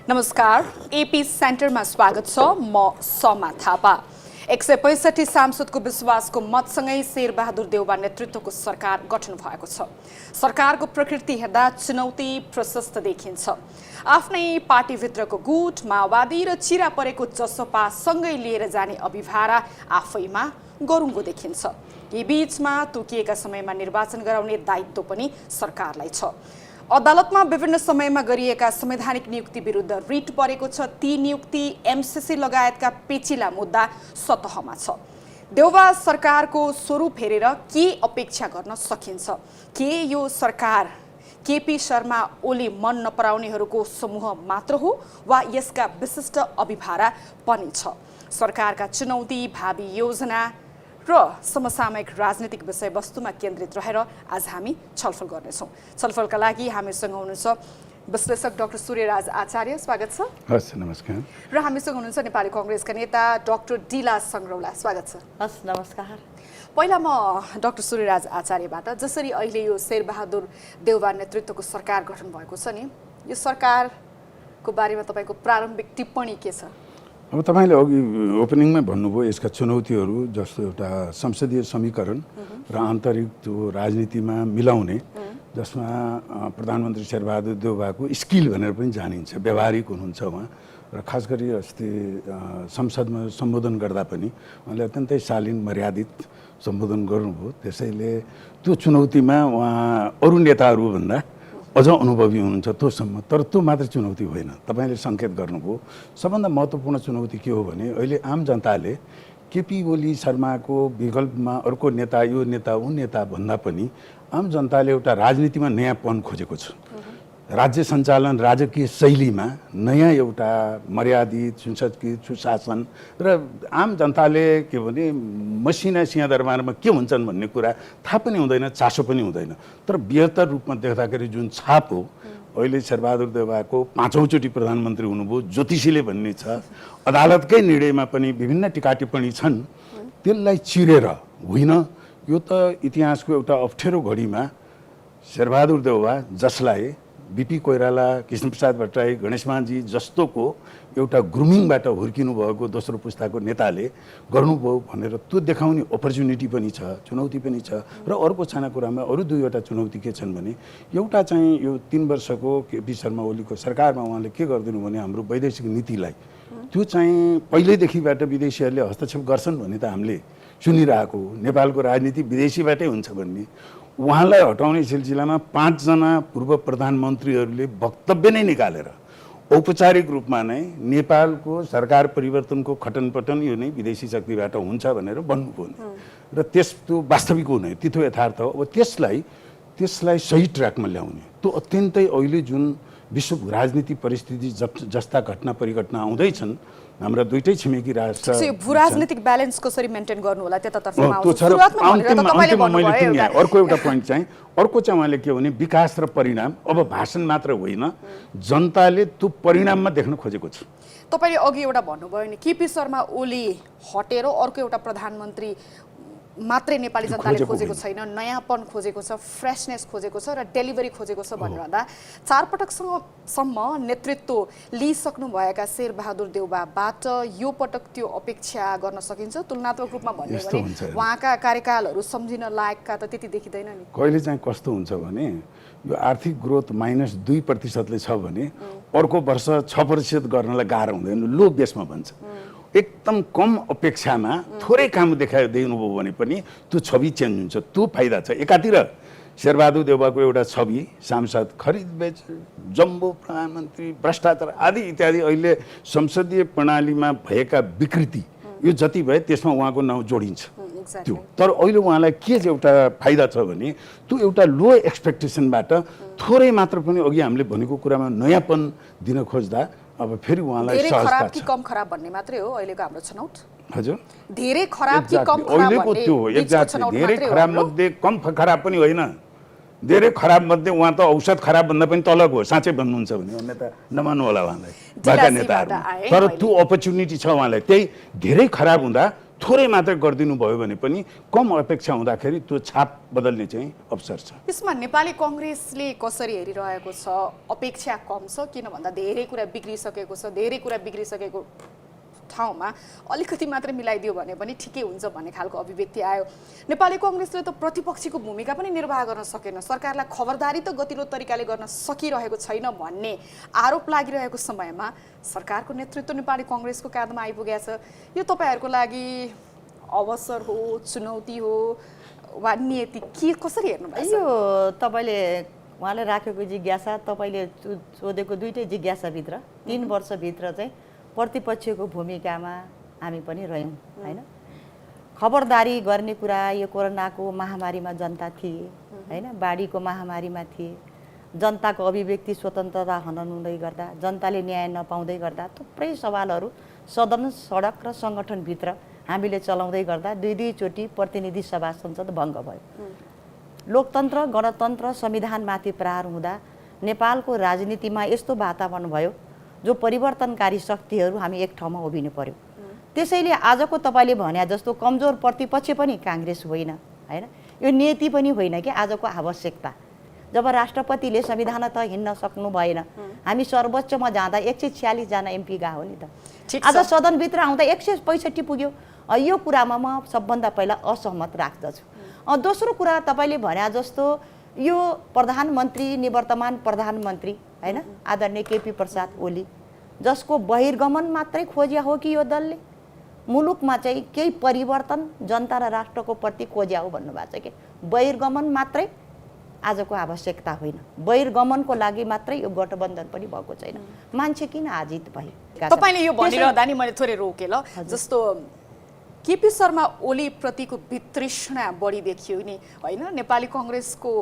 नमस्कार, एपी सेन्टरमा स्वागत छ। म समा थापा। 165 सांसदको विश्वासको मतसँगै शेरबहादुर देउवा नेतृत्वको सरकार गठन भएको छ। सरकारको प्रकृति हेर्दा चुनौती प्रशस्त देखिन्छ। आफ्नै पार्टीभित्रको गुट, माओवादी र चिरा परेको जसपा सँगै लिएर जाने अभिभारा आफैमा गरुङ्गो देखिन्छ। यी बीचमा तोकिएका समयमा निर्वाचन गराउने दायित्व पनि सरकारलाई छ। अदालतमा विभिन्न समयमा गरिएका संवैधानिक नियुक्ति विरुद्ध रिट परेको छ। ती नियुक्ति एमसीसी लगायतका पेचिला मुद्दा सतहमा छ। देउवा सरकारको स्वरूप हेरेर के अपेक्षा गर्न सकिन्छ? के यो सरकार केपी शर्मा ओली मन नपराउनेहरूको समूह मात्र हो वा यसका विशिष्ट अभिभारा पनि छ? सरकारका चुनौती, भावी योजना र समसामयिक राजनीतिक विषयवस्तुमा केन्द्रित रहेर आज हामी छलफल गर्नेछौँ। छलफलका लागि हामीसँग हुनुहुन्छ विश्लेषक डाक्टर सूर्यराज आचार्य, स्वागत छ। हस्, नमस्कार। र हामीसँग हुनुहुन्छ नेपाली कांग्रेसका नेता डाक्टर डिला संग्रौला, स्वागत छ। हस्, नमस्कार। पहिला म डाक्टर सूर्यराज आचार्यबाट, जसरी अहिले यो शेरबहादुर देउवा नेतृत्वको सरकार गठन भएको छ नि, यो सरकारको बारेमा तपाईँको प्रारम्भिक टिप्पणी के छ? अब तपाईँले अघि ओपनिङमै भन्नुभयो यसका चुनौतीहरू, जस्तो एउटा संसदीय समीकरण र आन्तरिक त्यो राजनीतिमा मिलाउने, जसमा प्रधानमन्त्री शेरबहादुर देउवाको स्किल भनेर पनि जानिन्छ, व्यावहारिक हुनुहुन्छ उहाँ। र खास गरी अस्ति संसदमा सम्बोधन गर्दा पनि उहाँले अत्यन्तै शालीन मर्यादित सम्बोधन गर्नुभयो। त्यसैले त्यो चुनौतीमा उहाँ अरू नेताहरूभन्दा अझ अनुभवी हुनुहुन्छ तोसम्म। तर त्यो मात्र चुनौती होइन, तपाईँले सङ्केत गर्नुभयो। सबभन्दा महत्त्वपूर्ण चुनौती के हो भने अहिले आम जनताले केपी ओली शर्माको विकल्पमा अर्को नेता, यो नेता, ऊ नेता भन्दा पनि आम जनताले एउटा राजनीतिमा नयाँपन खोजेको छ। राज्य सञ्चालन, राजकीय शैलीमा नयाँ एउटा मर्यादित, सुसंस्कृत, सुशासन र आम जनताले के भने मसिना सिंहदरबारमा के हुन्छन् भन्ने कुरा थाहा पनि हुँदैन, चासो पनि हुँदैन। तर बृहत्तर रूपमा देख्दाखेरि जुन छाप हो, अहिले शेरबहादुर देउवाको 5औं चोटि प्रधानमन्त्री हुनुभयो, ज्योतिषीले भन्ने छ, अदालतकै निर्णयमा पनि विभिन्न टिका टिप्पणी छन्। त्यसलाई चिरेर होइन, यो त इतिहासको एउटा अप्ठ्यारो घडीमा शेरबहादुर देउवा, जसलाई बीपी कोइराला, कृष्णप्रसाद भट्टराई, गणेशमानजी जस्तोको एउटा ग्रुमिङबाट हुर्किनु भएको दोस्रो पुस्ताको नेताले गर्नुभयो भनेर त्यो देखाउने अपर्च्युनिटी पनि छ, चुनौती पनि छ। र अर्को छानेकुरामा अरू दुईवटा चुनौती के छन् भने, एउटा चाहिँ यो 3 वर्षको केपी शर्मा ओलीको सरकारमा उहाँले के गरिदिनु भने हाम्रो वैदेशिक नीतिलाई, त्यो चाहिँ पहिल्यैदेखिबाट विदेशीहरूले हस्तक्षेप गर्छन् भन्ने त हामीले सुनिरहेको, नेपालको राजनीति विदेशीबाटै हुन्छ भन्ने। उहाँलाई हटाउने सिलसिलामा 5 जना पूर्व प्रधानमन्त्रीहरूले वक्तव्य नै निकालेर औपचारिक रूपमा नै नेपालको सरकार परिवर्तनको खटनपटन यो नै विदेशी शक्तिबाट हुन्छ भनेर भन्नुभयो। र त्यो वास्तविक हो नै, त्यो यथार्थ हो। अब त्यसलाई सही ट्र्याकमा ल्याउने, त्यो अत्यन्तै अहिले जुन विश्व राजनीति परिस्थिति जस्ता घटना परिघटना आउँदैछन्, हाम्रा दुईटै छिमेकी राष्ट्र, भू राजनीतिक ब्यालेन्स कसरी मेन्टेन गर्नु होला त्यतातर्फ अर्को एउटा पोइन्ट चाहिँ उहाँले के भने विकास र परिणाम, अब भाषण मात्र होइन, जनताले त्यो परिणाममा देख्न खोजेको छ। तपाईँले अघि एउटा भन्नुभयो नि, केपी शर्मा ओली हटेर अर्को एउटा प्रधानमन्त्री मात्रै नेपाली जनताले खोजेको छैन, नयाँपन खोजेको छ, फ्रेसनेस खोजेको छ र डेलिभरी खोजेको छ भन्दा 4 पटकसम्म नेतृत्व लिइसक्नुभएका शेरबहादुर देउवाबाट यो पटक त्यो अपेक्षा गर्न सकिन्छ? तुलनात्मक रूपमा भन्यो भने उहाँका कार्यकालहरू सम्झिन लायकका त त्यति देखिँदैन नि। कहिले चाहिँ कस्तो हुन्छ भने, यो आर्थिक ग्रोथ -2% छ भने अर्को वर्ष 6% गर्नलाई गाह्रो हुँदैन, लो बेसमा भन्छ। एकदम कम अपेक्षामा थोरै काम दिनुभयो भने पनि त्यो छवि चेन्ज हुन्छ, त्यो फाइदा छ। एकातिर शेरबहादुर देउवाको एउटा छवि, सांसद, खरिद बेच, जम्बो प्रधानमन्त्री, भ्रष्टाचार आदि इत्यादि अहिले संसदीय प्रणालीमा भएका विकृति यो जति भए त्यसमा उहाँको नाउँ जोडिन्छ त्यो। तर अहिले उहाँलाई के एउटा फाइदा छ भने, त्यो एउटा लो एक्सपेक्टेसनबाट थोरै मात्र पनि अघि हामीले भनेको कुरामा नयाँपन दिन खोज्दा अब फेरि उहाँलाई धेरै खराब कि कम खराब भन्ने मात्रै हो अहिलेको हाम्रो छनौट। हजुर, धेरै खराब कि कम खराब अहिलेको त्यो एक्ज्याक्टली धेरै खराब मध्ये कम खराब पनि होइन, धेरै खराब मध्ये उहाँ त औसत खराब भन्दा पनि तलको हो। साँच्चै भन्नुहुन्छ भने अन्य त नमान्नु होला उहाँलाई, बाका नेताहरू। तर त्यो अपर्च्युनिटी छ उहाँलाई, त्यही धेरै खराब हुँदा थोरै मात्र गरिदिनु भयो भने पनि कम अपेक्षा हुँदाखेरि त्यो छाप बदल्ने चाहिँ अवसर छ। यसमा नेपाली कङ्ग्रेसले कसरी हेरिरहेको छ? अपेक्षा कम छ किन भन्दा धेरै कुरा बिग्रिसकेको छ, धेरै कुरा बिग्रिसकेको ठाउँमा अलिकति मात्र मिलाइदियो भने पनि ठिकै हुन्छ भन्ने खालको अभिव्यक्ति आयो। नेपाली कङ्ग्रेसले त प्रतिपक्षीको भूमिका पनि निर्वाह गर्न सकेन, सरकारलाई खबरदारी त गतिलो तरिकाले गर्न सकिरहेको छैन भन्ने आरोप लागिरहेको समयमा सरकारको नेतृत्व नेपाली कङ्ग्रेसको काँधमा आइपुगेको छ। यो तपाईँहरूको लागि अवसर हो, चुनौती हो वा नियति के कसरी हेर्नु भएको छ? यो तपाईँले उहाँले राखेको जिज्ञासा, तपाईँले सोधेको दुईटै जिज्ञासाभित्र 3 वर्षभित्र चाहिँ प्रतिपक्षको भूमिकामा हामी पनि रह्यौँ हैन। खबरदारी गर्ने कुरा यो कोरोनाको महामारीमा जनता थिए हैन, बाढीको महामारीमा थिए, जनताको अभिव्यक्ति स्वतन्त्रता हनन हुँदै गर्दा, जनताले न्याय नपाउँदै गर्दा थुप्रै सवालहरू सदन, सडक र सङ्गठनभित्र हामीले चलाउँदै गर्दा 2-2 चोटि प्रतिनिधि सभा संसद भङ्ग भयो। लोकतन्त्र, गणतन्त्र, संविधानमाथि प्रहार हुँदा नेपालको राजनीतिमा यस्तो वातावरण भयो जो परिवर्तनकारी शक्तिहरू हामी एक ठाउँमा उभिनु पर्यो। त्यसैले आजको तपाईँले भने जस्तो कमजोर प्रतिपक्ष पनि काङ्ग्रेस होइन हैन, यो नीति पनि होइन कि आजको आवश्यकता। जब राष्ट्रपतिले संविधानतः हिँड्न सक्नु भएन, हामी सर्वोच्चमा जाँदा 146 जना एमपी गयो नि त। आज सदनभित्र आउँदा 165 पुग्यो। यो कुरामा म सबभन्दा पहिला असहमत राख्दछु। दोस्रो कुरा तपाईँले भने जस्तो यो प्रधानमन्त्री, निवर्तमान प्रधानमन्त्री हैन, आदरणीय केपी प्रसाद ओली, जसको बहिर्गमन मात्रै खोज्या हो कि यो दलले मुलुकमा चाहिँ केही परिवर्तन जनता र राष्ट्रको प्रति खोज्या हो भन्नुभएको छ कि बहिर्गमन मात्रै आजको आवश्यकता होइन, बहिर्गमनको लागि मात्रै यो गठबन्धन पनि भएको छैन। मान्छे किन आजित भए? तपाईँले यो भनिरहँदा नि मैले थोरै रोकेँ ल, जस्तो केपी शर्मा ओली प्रतिको वितृष्णा बढी देखियो नि होइन। नेपाली कङ्ग्रेसको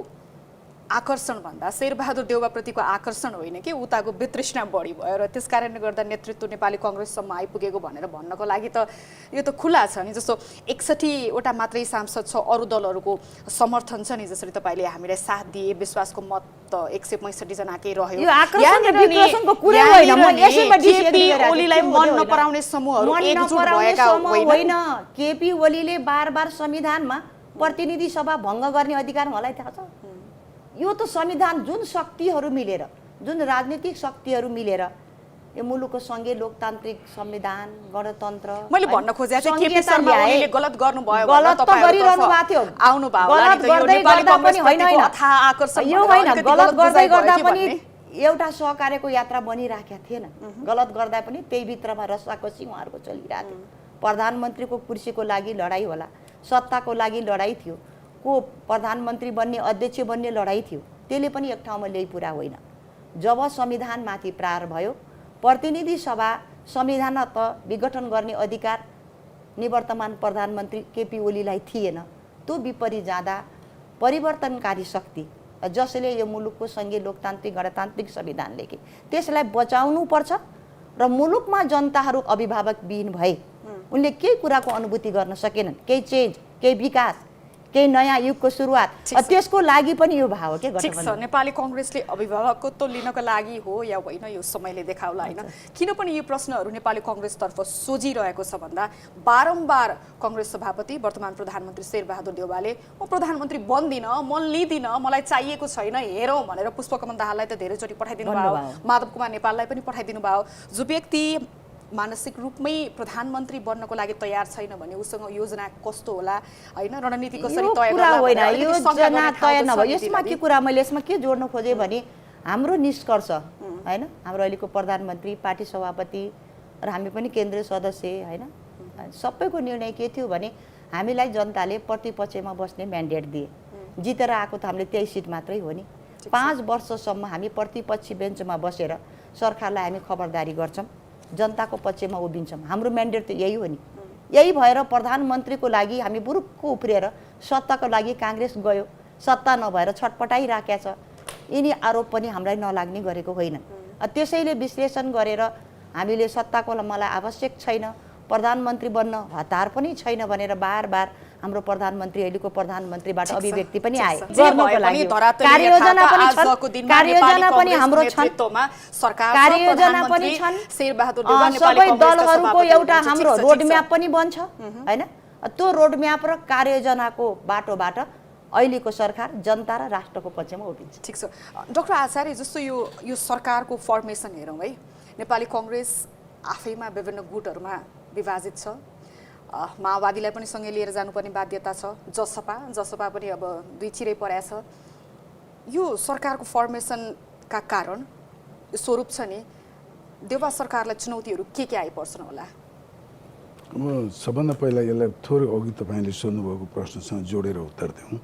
आकर्षण भन्दा शेरबहादुर देउवा प्रतिको आकर्षण होइन कि उताको वितृष्णा बढी भयो र त्यस कारणले गर्दा नेतृत्व नेपाली कङ्ग्रेससम्म आइपुगेको भनेर भन्नको लागि त यो त खुला छ नि। जस्तो 61 वटा मात्रै सांसद छ, अरू दलहरूको समर्थन छ नि, जसरी तपाईँले हामीलाई साथ दिए, विश्वासको मत त 165 जनाकै रह्यो। यो आकर्षण र विकर्षणको कुरै होइन, म यसैमा केपी ओलीलाई मन नपराउने समूहहरू एकजुट भएका होइन। केपी ओलीले बार संविधानमा प्रतिनिधि सभा भङ्ग गर्ने अधिकार मलाई थाहा छ। यो त संविधान जुन शक्तिहरू मिलेर, जुन राजनीतिक शक्तिहरू मिलेर यो मुलुकको सङ्घीय लोकतान्त्रिक संविधान, गणतन्त्र, मैले भन्न खोजेको चाहिँ केपी शर्मा ओलीले गलत गर्नुभयो, गलत त गरिरहनु भएको थियो, आउनु भयो, गलत गर्दै गर्दा पनि होइन, यो होइन, गलत गर्दै गर्दा पनि एउटा सहकार्यको यात्रा बनिराखेका थिएन। गलत गर्दा पनि त्यही भित्रमा रसाकसी उहाँहरूको चलिरहेको थियो। प्रधानमन्त्रीको कुर्सीको लागि लडाइँ होला, सत्ताको लागि लडाइँ थियो, को प्रधानमन्त्री बन्ने, अध्यक्ष बन्ने लडाइँ थियो, त्यसले पनि एक ठाउँमा ल्याइ पुरा होइन। जब संविधानमाथि प्रहार भयो, प्रतिनिधि सभा संविधानत विघटन गर्ने अधिकार निवर्तमान प्रधानमन्त्री केपी ओलीलाई थिएन। त्यो विपरीत जाँदा परिवर्तनकारी शक्ति जसले यो मुलुकको सङ्घीय लोकतान्त्रिक गणतान्त्रिक संविधान लेखे त्यसलाई बचाउनु पर्छ र मुलुकमा जनताहरू अभिभावकविहीन भए, उनले केही कुराको अनुभूति गर्न सकेनन्, केही चेन्ज, केही विकास, केही नयाँ युगको सुरुवात, त्यसको लागि पनि यो भाव के ठिक छ। नेपाली कङ्ग्रेसले अभिभावकत्व लिनको लागि हो या होइन यो समयले देखाउला होइन। किन पनि यो प्रश्नहरू नेपाली कङ्ग्रेसतर्फ सोझिरहेको छ भन्दा बारम्बार कङ्ग्रेस सभापति वर्तमान प्रधानमन्त्री शेरबहादुर देउवाले म प्रधानमन्त्री बन्दिनँ, म लिदिनँ, मलाई चाहिएको छैन, हेरौँ भनेर पुष्पकमल दाहाललाई त धेरैचोटि पठाइदिनु भयो, माधव कुमार नेपाललाई पनि पठाइदिनु भयो। जो व्यक्ति मानसिक रूपमै प्रधानमन्त्री बन्नको लागि तयार छैन भने उसँग योजना कस्तो होला होइन, रणनीति कसरी तय होला होइन, योजना तय नभयो। यसमा के कुरा मैले यसमा के जोड्न खोजेँ भने हाम्रो निष्कर्ष होइन, हाम्रो अहिलेको प्रधानमन्त्री, पार्टी सभापति र हामी पनि केन्द्रीय सदस्य होइन, सबैको निर्णय के थियो भने हामीलाई जनताले प्रतिपक्षमा बस्ने म्यान्डेट दिए, जितेर आएको त हामीले 23 सिट मात्रै हो नि। 5 वर्षसम्म हामी प्रतिपक्षी बेन्चमा बसेर सरकारलाई हामी खबरदारी गर्छौँ, जनताको पक्षमा उभिन्छौँ, हाम्रो म्यान्डेट त यही हो नि। यही भएर प्रधानमन्त्रीको लागि हामी बुरुक्क उफ्रिएर सत्ताको लागि काङ्ग्रेस गयो, सत्ता नभएर छटपटाइराखेको छ। यिनी आरोप पनि हामीलाई नलाग्ने गरेको होइन। त्यसैले विश्लेषण गरेर हामीले सत्ताको मलाई आवश्यक छैन, प्रधानमन्त्री बन्न हतार पनि छैन भनेर बार हाम्रो प्रधानमन्त्री अहिलेको प्रधानमन्त्रीबाट अभिव्यक्ति पनि आए गर्नको लागि कार्ययोजना पनि छन् कार्ययोजना पनि हाम्रो छन् कार्ययोजना पनि छन् सबै दलहरूको एउटा हाम्रो रोडम्याप पनि बन्छ हैन त्यो रोडम्याप र कार्ययोजनाको बाटोबाट अहिलेको सरकार जनता र राष्ट्रको पक्षमा उभिन्छ। ठिक छ डाक्टर आचार्य, जस्तो यो सरकारको फर्मेसन हेरौँ है, नेपाली कांग्रेस आफैमा विभिन्न गुटहरूमा विभाजित छ, माओवादीलाई पनि सँगै लिएर जानुपर्ने बाध्यता छ, जसपा पनि अब दुई चिरै परेछ। यो सरकारको फर्मेसनका कारण यो स्वरूप छ नि, देउबा सरकारलाई चुनौतीहरू के आइपर्छन् होला? अब सबभन्दा पहिला यसलाई थोरै अघि तपाईँले सोध्नुभएको प्रश्नसँग जोडेर उत्तर दिउँ।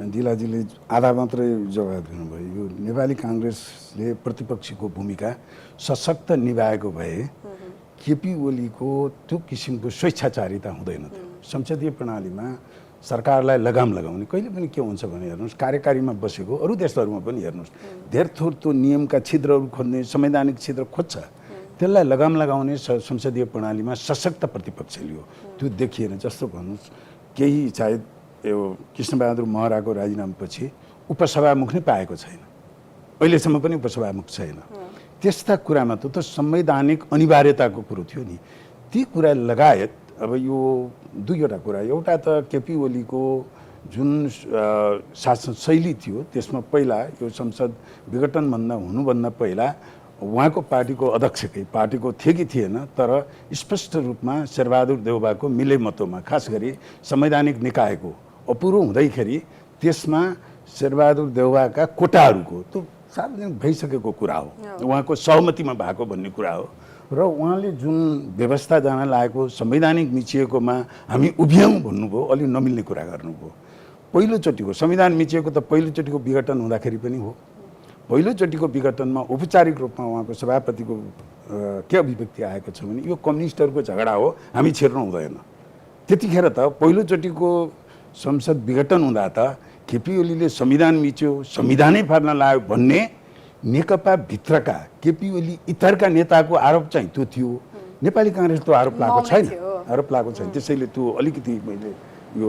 दिलाजीले आधा मात्रै जवाब दिनुभयो। यो नेपाली कांग्रेसले प्रतिपक्षीको भूमिका सशक्त निभाएको भए केपी ओलीको त्यो किसिमको स्वेच्छाचारिता हुँदैन थियो। संसदीय प्रणालीमा सरकारलाई लगाम लगाउने कहिले पनि के हुन्छ भने हेर्नुहोस्, कार्यकारीमा बसेको अरू देशहरूमा पनि हेर्नुहोस्, धेर थोर त्यो नियमका छिद्रहरू खोज्ने, संवैधानिक छिद्र खोज्छ, त्यसलाई लगाम लगाउने संसदीय प्रणालीमा सशक्त प्रतिपक्ष लियो। त्यो देखिएन। जस्तो भन्नुहोस्, केही सायद यो कृष्णबहादुर महराको राजीनामापछि उपसभामुख नै पाएको छैन, अहिलेसम्म पनि उपसभामुख छैन। त्यस्ता कुरामा त संवैधानिक अनिवार्यताको कुरो थियो नि। ती कुरा लगायत अब यो दुईवटा कुरा, एउटा त केपी ओलीको जुन शासन शैली थियो त्यसमा पहिला यो संसद विघटनभन्दा हुनुभन्दा पहिला उहाँको पार्टीको अध्यक्षकै पार्टीको थियो कि थिएन, तर स्पष्ट रूपमा शेरबहादुर देउबाको मिलेमतोमा खास गरी संवैधानिक निकायको अपुरो हुँदैखेरि त्यसमा शेरबहादुर देउबाका कोटाहरूको त्यो सार्वजनिक भइसकेको कुरा हो, उहाँको सहमतिमा भएको भन्ने कुरा हो। र उहाँले जुन व्यवस्था जान लागेको संवैधानिक मिचिएकोमा हामी उभियौँ भन्नुभयो, अलि नमिल्ने कुरा गर्नुभयो। पहिलोचोटिको संविधान मिचिएको त पहिलोचोटिको विघटन हुँदाखेरि पनि हो। पहिलोचोटिको विघटनमा औपचारिक रूपमा उहाँको सभापतिको के अभिव्यक्ति आएको छ भने यो कम्युनिस्टहरूको झगडा हो, हामी छिर्न हुँदैन। त्यतिखेर त पहिलोचोटिको संसद विघटन हुँदा त केपी ओलीले संविधान मिच्यो, संविधानै फाड्न लाग्यो भन्ने नेकपा भित्रका केपी ओली इतरका नेताको आरोप चाहिँ त्यो थियो। नेपाली कांग्रेस त्यो आरोप लागेको छैन, त्यसैले त्यो अलिकति मैले यो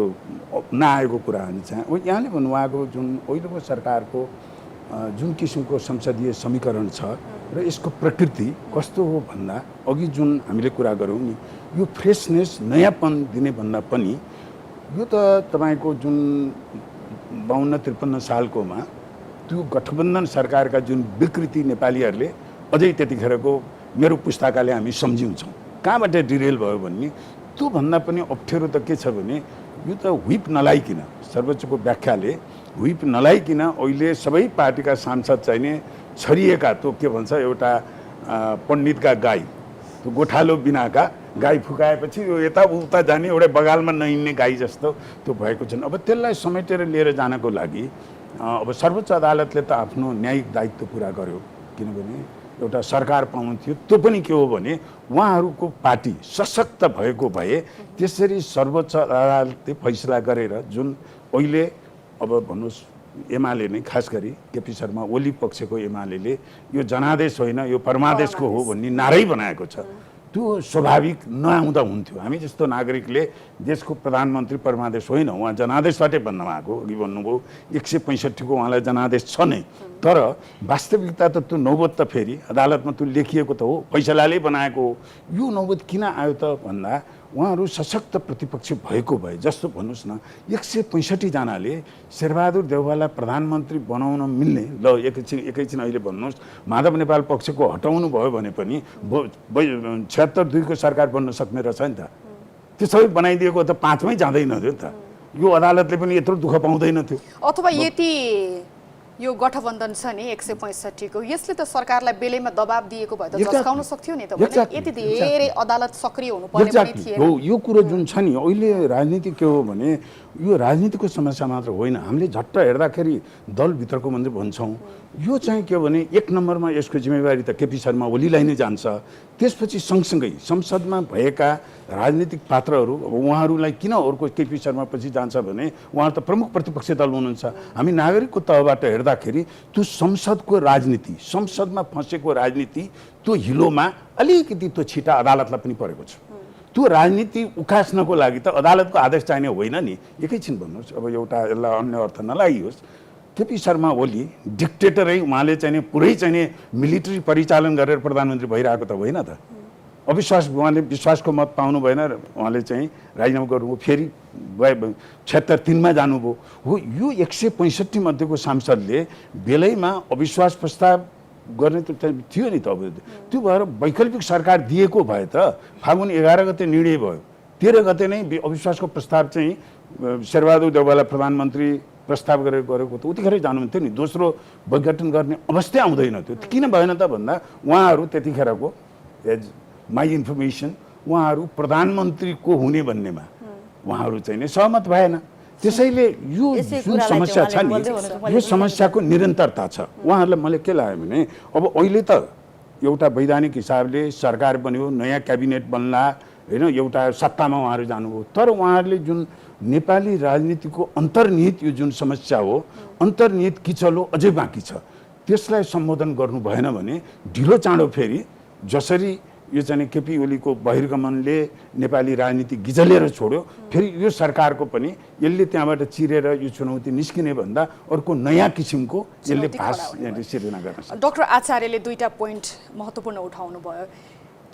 नआएको कुरा हाल्न चाहेँ। यहाँले भन्नुभएको जुन अहिलेको सरकारको जुन किसिमको संसदीय समीकरण छ र यसको प्रकृति कस्तो हो भन्दा अघि जुन हामीले कुरा गऱ्यौँ नि, यो फ्रेसनेस नयाँपन दिने भन्दा पनि यो त तपाईँको जुन 52-53 सालकोमा त्यो गठबन्धन सरकारका जुन विकृति नेपालीहरूले अझै त्यतिखेरको मेरो पुस्ताकाले हामी सम्झिन्छौँ कहाँबाट डिरेल भयो भन्ने। त्योभन्दा पनि अप्ठ्यारो त के छ भने यो त व्हिप नलाइकन, सर्वोच्चको व्याख्याले व्हिप नलाइकन अहिले सबै पार्टीका सांसद चाहिने छरिएका त्यो के भन्छ एउटा पण्डितका गाई, त्यो गोठालो बिनाका गाई फुकाएपछि यो यताउता जाने एउटा बगालमा नहिँड्ने गाई जस्तो त्यो भएको छन्। अब त्यसलाई समेटेर लिएर जानको लागि अब सर्वोच्च अदालतले त आफ्नो न्यायिक दायित्व पुरा गर्यो, किनभने एउटा सरकार पाउनु थियो। त्यो पनि के हो भने उहाँहरूको पार्टी सशक्त भएको भए त्यसरी सर्वोच्च अदालतले फैसला गरेर जुन अहिले अब भन्नुहोस् एमाले नै खास गरी केपी शर्मा ओली पक्षको एमाले यो जनादेश होइन यो परमादेशको हो भन्ने नारै बनाएको छ। त्यो स्वाभाविक नआउँदा हुन्थ्यो। हामी जस्तो नागरिकले देशको प्रधानमन्त्री परमादेश होइन उहाँ जनादेशबाटै बन्न भएको, अघि भन्नुभयो 165 को उहाँलाई जनादेश छ नै, तर वास्तविकता त त्यो नौबत त फेरि अदालतमा त्यो लेखिएको त हो, फैसलाले बनाएको हो। यो नौबत किन आयो त भन्दा उहाँहरू सशक्त प्रतिपक्ष भएको भए, जस्तो भन्नुहोस् न 165 जनाले शेरबहादुर देउवालाई प्रधानमन्त्री बनाउन मिल्ने, ल एकैछिन अहिले भन्नुहोस् माधव नेपाल पक्षको हटाउनु भयो भने पनि 76-2 को सरकार बन्न सक्ने रहेछ नि त। त्यो सबै बनाइदिएको त 5 मै जाँदैन थियो नि त। यो अदालतले पनि यत्रो दुःख पाउँदैन थियो। अथवा यति यो गठबन्धन छ नि 165 को, यसले त सरकारलाई बेलैमा दबाब दिएको भए त जस्काउन सक्थ्यो नि त। यति धेरै अदालत सक्रिय हुनुपर्ने पनि थिएन। यो कुरो जुन छ नि अहिले राजनीति के हो भने यो राजनीतिको समस्या मात्र होइन। हामीले झट्ट हेर्दाखेरि दलभित्रको मात्रै भन्छौँ, यो चाहिँ के हो भने 1 नम्बरमा यसको जिम्मेवारी त केपी शर्मा ओलीलाई नै जान्छ। त्यसपछि सँगसँगै संसदमा भएका राजनीतिक पात्रहरू, अब उहाँहरूलाई किन अर्को केपी शर्मा पछि जान्छ भने उहाँ त प्रमुख प्रतिपक्षी दल हुनुहुन्छ। हामी नागरिकको तहबाट हेर्दाखेरि त्यो संसदको राजनीति, संसदमा फँसेको राजनीति त्यो हिलोमा अलिकति त्यो छिटा अदालतलाई पनि परेको छ। त्यो राजनीति उकास्नको लागि त अदालतको आदेश चाहिने होइन नि। एकैछिन भन्नुहोस्, अब एउटा यसलाई अन्य अर्थ नलागियोस्, केपी शर्मा ओली डिक्टेटरै, उहाँले चाहिँ पुरै चाहिँ मिलिट्री परिचालन गरेर प्रधानमन्त्री भइरहेको त होइन त। उहाँले विश्वासको मत पाउनु भएन, उहाँले चाहिँ राजीनामा गर्नुभयो, फेरि 76-3 जानुभयो हो। यो 165 मध्येको सांसदले बेलैमा अविश्वास प्रस्ताव गर्ने त थियो नि त। अब त्यो भएर वैकल्पिक सरकार दिएको भए त फागुन 11 गते निर्णय भयो, 13 गते नै अविश्वासको प्रस्ताव चाहिँ शेरबहादुर देउवालाई प्रधानमन्त्री प्रस्ताव गरेर गरेको त उतिखेरै जानुहुन्थ्यो नि। दोस्रो विघटन गर्ने अवस्था आउँदैन थियो। किन भएन त भन्दा उहाँहरू त्यतिखेरको एज माई इन्फर्मेसन उहाँहरू प्रधानमन्त्रीको हुने भन्नेमा उहाँहरू चाहिँ नै सहमत भएन। त्यसैले यो जुन समस्या छ नि, यो समस्याको निरन्तरता छ। उहाँहरूलाई मैले के लाग्यो भने अब अहिले त एउटा वैधानिक हिसाबले सरकार बन्यो, नयाँ क्याबिनेट बन्ला होइन, एउटा सत्तामा उहाँहरू जानुभयो, तर उहाँहरूले जुन नेपाली राजनीतिको अन्तर्निहित यो जुन समस्या हो, अन्तर्निहित किचलो अझै बाँकी छ, त्यसलाई सम्बोधन गर्नु भएन भने ढिलो चाँडो फेरि जसरी यो चाहिँ केपी ओलीको बहिर्गमनले नेपाली राजनीति गिजलेर छोड्यो, फेरि यो सरकारको पनि यसले त्यहाँबाट चिरेर यो चुनौती निस्किने भन्दा अर्को नयाँ किसिमको यसले भाष सिर्जना गर्न सक्छ। डाक्टर आचार्यले दुईटा पोइन्ट महत्त्वपूर्ण उठाउनु भयो।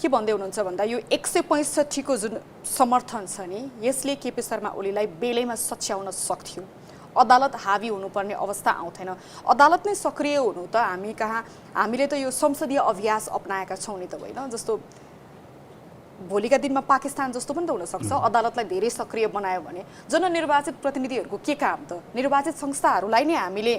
के भन्दै हुनुहुन्छ भन्दा यो 165 को जुन समर्थन छ नि, यसले केपी शर्मा ओलीलाई बेलैमा सच्याउन सक्थ्यो। अदालत हावी हुनुपर्ने अवस्था आउँथेन। अदालत नै सक्रिय हुनु त हामीले त यो संसदीय अभ्यास अपनाएका छौँ नि त होइन। जस्तो भोलिका दिनमा पाकिस्तान जस्तो पनि त हुनसक्छ। अदालतलाई धेरै सक्रिय बनायो भने जननिर्वाचित प्रतिनिधिहरूको के काम त? निर्वाचित संस्थाहरूलाई नै हामीले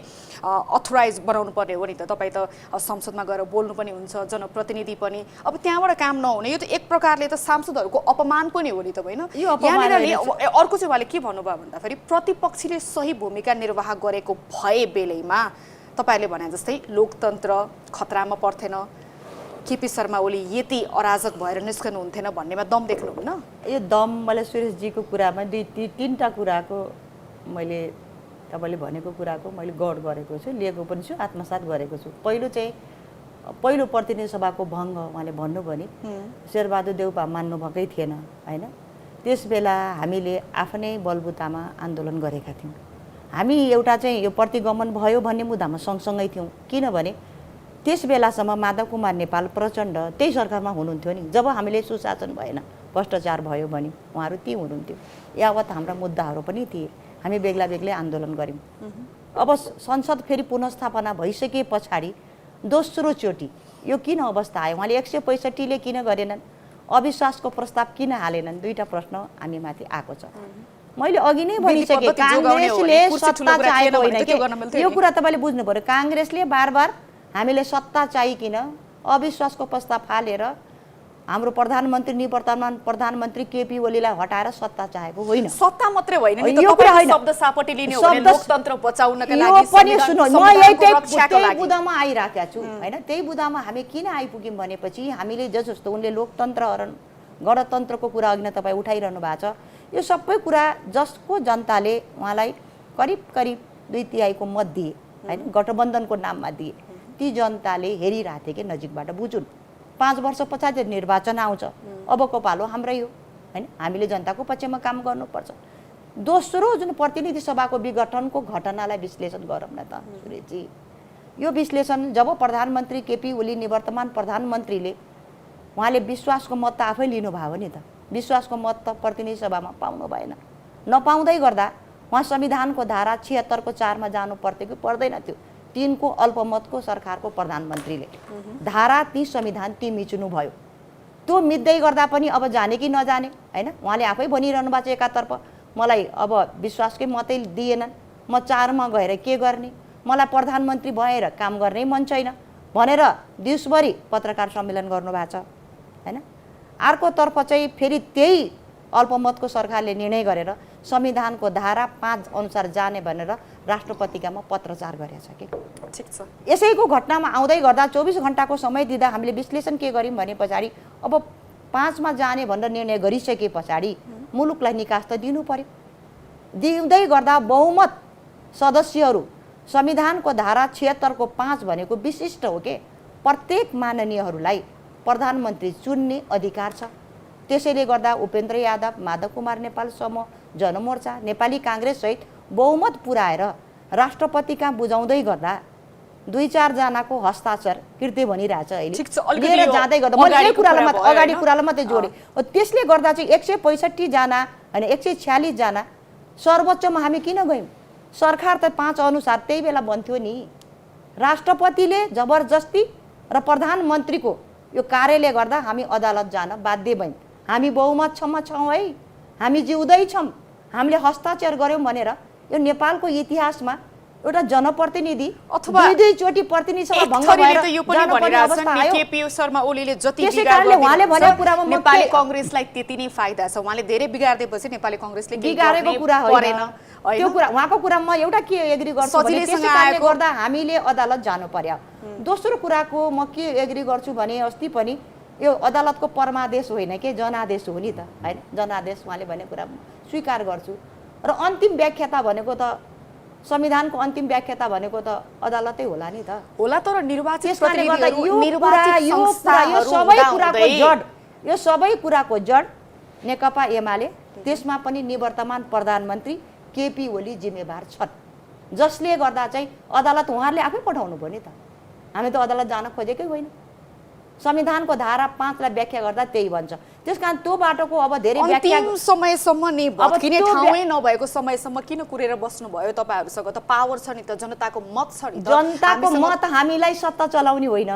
अथोराइज बनाउनु पर्ने हो नि त। तपाईँ त संसदमा गएर बोल्नु पनि हुन्छ, जनप्रतिनिधि पनि। अब त्यहाँबाट काम नहुने, यो त एक प्रकारले त सांसदहरूको अपमान पनि हो नि त होइन। यहाँनिर अर्को चाहिँ उहाँले के भन्नुभयो भन्दाखेरि प्रतिपक्षले सही भूमिका निर्वाह गरेको भए बेलैमा तपाईँहरूले भने जस्तै लोकतन्त्र खतरामा पर्थेन, केपी शर्मा ओली यति अराजक भएर निस्कनुहुन्थेन भन्नेमा दम देख्नुहुन्न? यो दम मैले सुरेशजीको कुरामा तीनटा कुराको मैले तपाईँले भनेको कुराको मैले गौर गरेको छु, लिएको पनि छु, आत्मसात गरेको छु। पहिलो प्रतिनिधि सभाको भङ्ग उहाँले भन्नुभयो नि, शेरबहादुर देउवा मान्नुभएकै थिएन होइन। त्यस बेला हामीले आफ्नै बलबुतामा आन्दोलन गरेका थियौँ। हामी एउटा चाहिँ यो प्रतिगमन भयो भन्ने मुद्दामा सँगसँगै थियौँ। किनभने त्यस बेलासम्म माधव कुमार नेपाल प्रचण्ड त्यही सरकारमा हुनुहुन्थ्यो नि। जब हामीले सुशासन भएन, भ्रष्टाचार भयो भने उहाँहरू ती हुनुहुन्थ्यो। यावत हाम्रा मुद्दाहरू पनि थिए, हामी बेग्ला बेग्लै आन्दोलन गऱ्यौँ। अब संसद फेरि पुनस्थापना भइसके पछाडि दोस्रो चोटि यो किन अवस्था आयो? उहाँले 165ले किन गरेनन्? अविश्वासको प्रस्ताव किन हालेनन्? दुईटा प्रश्न हामी माथि आएको छ। मैले अघि नै भनिसकेँ, काङ्ग्रेसले सत्ता चाहेको होइन के, यो कुरा तपाईँले बुझ्नु पर्यो। काङ्ग्रेसले बार हामीले सत्ता चाहिकन अविश्वासको प्रस्ताव फालेर हाम्रो प्रधानमन्त्री निवर्तमान प्रधानमन्त्री केपी ओलीलाई हटाएर सत्ता चाहेको होइन। सत्ता मात्रै होइन नि, यो कुरा होइन। शब्द सापटी लिने हो भने लोकतन्त्र बचाउनका लागि यो पनि सुन्नु, म यही बुदामा आइराखेका छु हैन। त्यही बुदामा हामी किन आइपुग्यौँ भनेपछि हामीले जस्तो उनले लोकतन्त्र हरण गणतन्त्रको कुरा अघि नै तपाईँ उठाइरहनु भएको छ। यो सबै कुरा जसको जनताले उहाँलाई करिब 2/3 मत दिए हैन, गठबन्धनको नाममा दिए, ती जनताले हेरिरहेको थिए कि नजिकबाट बुझुन्। 5 वर्ष पछाडि निर्वाचन आउँछ, अबको पालो हाम्रै हो हैन, हामीले जनताको पक्षमा काम गर्नुपर्छ। दोस्रो जुन प्रतिनिधि सभाको विघटनको घटनालाई विश्लेषण गरौँ न त सुरेशजी। यो विश्लेषण जब प्रधानमन्त्री केपी ओली निवर्तमान प्रधानमन्त्रीले उहाँले विश्वासको मत त आफै लिनुभयो नि त। विश्वासको मत त प्रतिनिधि सभामा पाउनु भएन। नपाउँदै गर्दा उहाँ संविधानको धारा 76 को 4 मा जानु पर्थ्यो कि पर्दैन थियो। 3 को अल्पमतको सरकारको प्रधानमन्त्रीले धारा ती संविधान ती मिच्नु भयो। त्यो मिच्दै गर्दा पनि अब जाने कि नजाने हैन, उहाँले आफै भनिरहनु भएको छ एकातर्फ मलाई अब विश्वासकै मतै दिएनन्, म 4 मा गएर के गर्ने, मलाई प्रधानमन्त्री भएर काम गर्ने मन छैन भनेर दिउँसभरि पत्रकार सम्मेलन गर्नु भएको छ हैन। अर्कोतर्फ चाहिँ फेरि त्यही अल्पमतको सरकारले निर्णय गरेर संविधानको धारा 5 अनुसार जाने भनेर राष्ट्रपतिकामा पत्रचार गरेछ के। ठीक छ। यसैको घटनामा आउँदै गर्दा 24 घण्टाको समय दिँदा हामीले विश्लेषण के गर्यौँ भने पछाडि अब 5 मा जाने भनेर निर्णय गरिसके पछाडि मुलुकलाई निकास त दिनु पर्यो। दिँदै गर्दा बहुमत सदस्यहरू संविधानको धारा 76 को 5 भनेको विशिष्ट हो के, प्रत्येक माननीयहरूलाई प्रधानमन्त्री चुन्ने अधिकार छ। त्यसैले गर्दा उपेन्द्र यादव, माधव कुमार नेपाल समूह, जनमोर्चा, नेपाली काङ्ग्रेस सहित बहुमत पुर्याएर राष्ट्रपति कहाँ बुझाउँदै गर्दा 2-4 जनाको हस्ताक्षर कृत्य भनिरहेछ अहिले लिएर जाँदै गर्दा मैले यही कुरालाई मात्र अगाडि कुरालाई मात्रै जोडेँ। त्यसले गर्दा चाहिँ 165 जना होइन 146 जना सर्वोच्चमा हामी किन गयौँ? सरकार त 5 अनुसार त्यही बेला बन्थ्यो नि। राष्ट्रपतिले जबरजस्ती र प्रधानमन्त्रीको यो कार्यले गर्दा हामी अदालत जान बाध्य भयौँ। हामी बहुमत छौँ है, हामी जिउँदै छौँ, हामीले हस्ताक्षर गऱ्यौँ भनेर यो नेपालको इतिहासमा एउटा जनप्रतिनिधि अथवा दुईचोटि प्रतिनिधि सभा भङ्ग भएर जानुपर्ने अवस्था आयो। केपी शर्मा ओलीले जति त्यसै कारणले उहाँले भनेको कुरामा नेपाली कांग्रेसलाई त्यति नै फाइदा छ। उहाँले धेरै बिगार्दैपछि नेपाली कांग्रेसले बिगारेको कुरा होइन त्यो कुरा उहाँको कुरामा एउटा के एग्री गर्छु भने त्यसै कारणले गर्दा हामीले अदालत जानु पर्यो। दोस्रो कुराको म के एग्री गर्छु भने अस्ति पनि यो अदालतको परमादेश होइन के जनादेश हो नि त हैन। जनादेश उहाँले भनेको कुरा स्वीकार गर्छु र अन्तिम व्याख्याता भनेको त संविधानको अन्तिम व्याख्याता भनेको त अदालतै होला नि त। होला तर निर्वाचित प्रतिनिधिहरू यो सबै कुराको जड नेकपा एमाले, त्यसमा पनि निवर्तमान प्रधानमन्त्री केपी ओली जिम्मेवार छन्, जसले गर्दा चाहिँ अदालत उहाँहरूले आफै पठाउनु भयो नि त। हामी त अदालत जान खोजेकै होइन। संविधानको धारा 5 लाई व्याख्या गर्दा त्यही भन्छ। त्यसकारण त्यो बाटोको अब धेरै व्याख्या अन्तिम समयसम्म नि भत्किने ठाउँै नभएको समयसम्म किन कुरेर बस्नु भयो? तपाईहरुसँग त पावर छ नि त, जनताको मत छ नि त। जनताको मत हामीलाई सत्ता चलाउने होइन,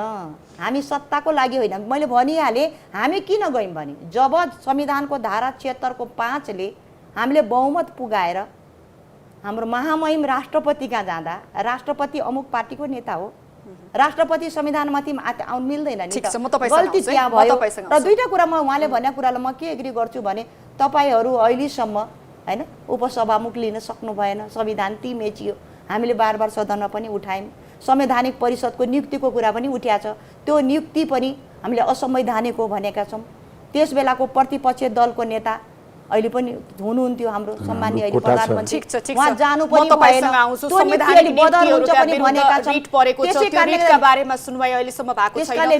हामी सत्ताको लागि होइन। मैले भनिहालेँ हामी किन गयौँ भने जब संविधानको धारा 76 को 5 ले हामीले बहुमत पुगाएर हाम्रो महामहिम राष्ट्रपति कहाँ जाँदा राष्ट्रपति अमुक पार्टीको नेता हो, राष्ट्रपति संविधानमाथि आउनु मिल्दैन नि त, गल्ती त्यहाँ भयो। र दुईटा कुरामा उहाँले भनेको कुरालाई म के एग्री गर्छु भने तपाईहरू अहिलेसम्म हैन उपसभामुख लिन सक्नु भएन, संविधान ती मेचियो। हामीले बार बार सदनमा पनि उठायौँ, संवैधानिक परिषदको नियुक्तिको कुरा पनि उठ्या छ, त्यो नियुक्ति पनि हामीले असंवैधानिक हो भनेका छौँ। त्यस बेलाको प्रतिपक्षीय दलको नेता अहिले पनि हुनुहुन्थ्यो हाम्रो सम्माननीय अहिले प्रधानमन्त्री, उहाँ जानु पनि भएन, त्यो नीति बदल हुन्छ पनि भनेका छन्। त्यसै कारणले बारेमा सुनवाई अहिलेसम्म भएको छैन।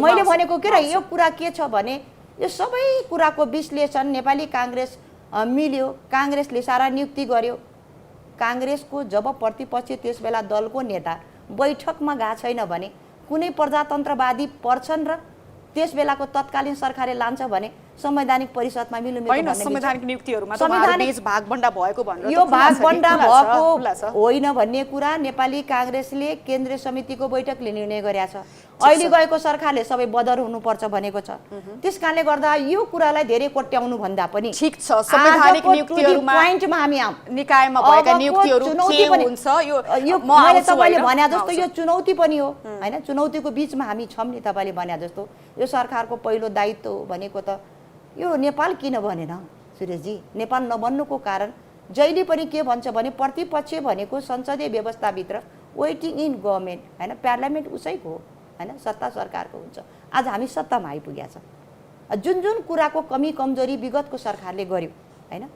मैले भनेको के र यो कुरा के छ भने यो सबै कुराको विश्लेषण नेपाली कांग्रेस मिल्यो, कांग्रेसले सारा नियुक्ति गर्यो। कांग्रेसको जब प्रतिपक्षी त्यस बेला दलको नेता बैठकमा गएको छैन भने कुनै प्रजातन्त्रवादी पर्छन् र त्यस बेलाको तत्कालीन सरकारले लान्छ भने संवैधानिक परिषदमा मिल्नु संवैधानिक नियुक्तिहरुमा त बीच भागबण्डा भएको भनेर यो भागबण्डा भएको होइन भन्ने कुरा नेपाली कांग्रेसले केन्द्रीय समितिको बैठकले निर्णय गरेका छ। अहिले गएको सरकारले सबै बदर हुनुपर्छ भनेको छ। त्यसकारणले गर्दा यो कुरालाई धेरै कोट्याउनु भन्दा पनि ठीक छ, संवैधानिक नियुक्तिहरुमा पोइन्टमा हामी आउँ, निकायमा भएका नियुक्तिहरु के हुन्छ यो मैले तपाईले भने जस्तो यो चुनौती पनि हो हैन। चुनौतीको बीचमा हामी छौं नि। तपाईले भने जस्तो यो सरकारको पहिलो दायित्व भनेको त यो नेपाल किन बनेन सुरेशजी? नेपाल नबन्नुको कारण जहिले पनि के भन्छ भने प्रतिपक्ष भनेको संसदीय व्यवस्थाभित्र वेटिङ इन गभर्नमेन्ट हैन, पार्लियामेन्ट उसैको हो हैन, सत्ता सरकारको हुन्छ। आज हामी सत्तामा आइपुगेका छ। जुन जुन कुराको कमी कमजोरी विगतको सरकारले गर्यो हैन,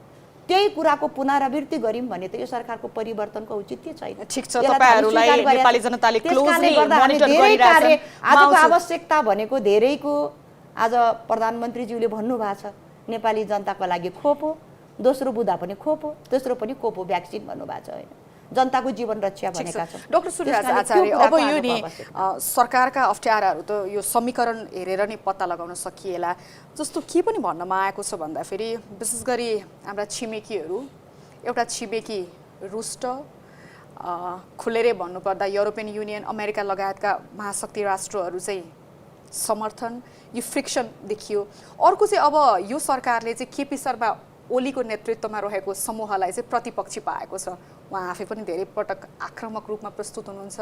त्यही कुराको पुनरावृत्ति गर्यौं भने त यो सरकारको परिवर्तनको औचित्य छैन। ठीक छ, तपाईहरुलाई नेपाली जनताले क्लोजली मोनिटर गरिरहेछन्। आजको आवश्यकता भनेको धेरैको आज प्रधानमन्त्रीज्यूले भन्नुभएको छ नेपाली जनताको लागि खोप हो, दोस्रो बुदा पनि खोप हो, तेस्रो पनि खोप हो, भ्याक्सिन भन्नुभएको छ हैन, जनताको जीवन रक्षा भनेका छन्। डाक्टर सूर्यराज आचार्य, अब यो नि सरकारका अप्ठ्याराहरू त यो समीकरण हेरेर नै पत्ता लगाउन सकिएला जस्तो के पनि भन्नमा आएको छ भन्दाखेरि विशेष गरी हाम्रा छिमेकीहरू, एउटा छिमेकी रुष्ट खुलेरै भन्नुपर्दा युरोपियन युनियन, अमेरिका लगायतका महाशक्ति राष्ट्रहरू चाहिँ समर्थन, यो फ्रिक्सन देखियो। अर्को चाहिँ अब यो सरकारले चाहिँ केपी शर्मा ओलीको नेतृत्वमा रहेको समूहलाई चाहिँ प्रतिपक्षी पाएको छ। उहाँ आफै पनि धेरै पटक आक्रामक रूपमा प्रस्तुत हुनुहुन्छ,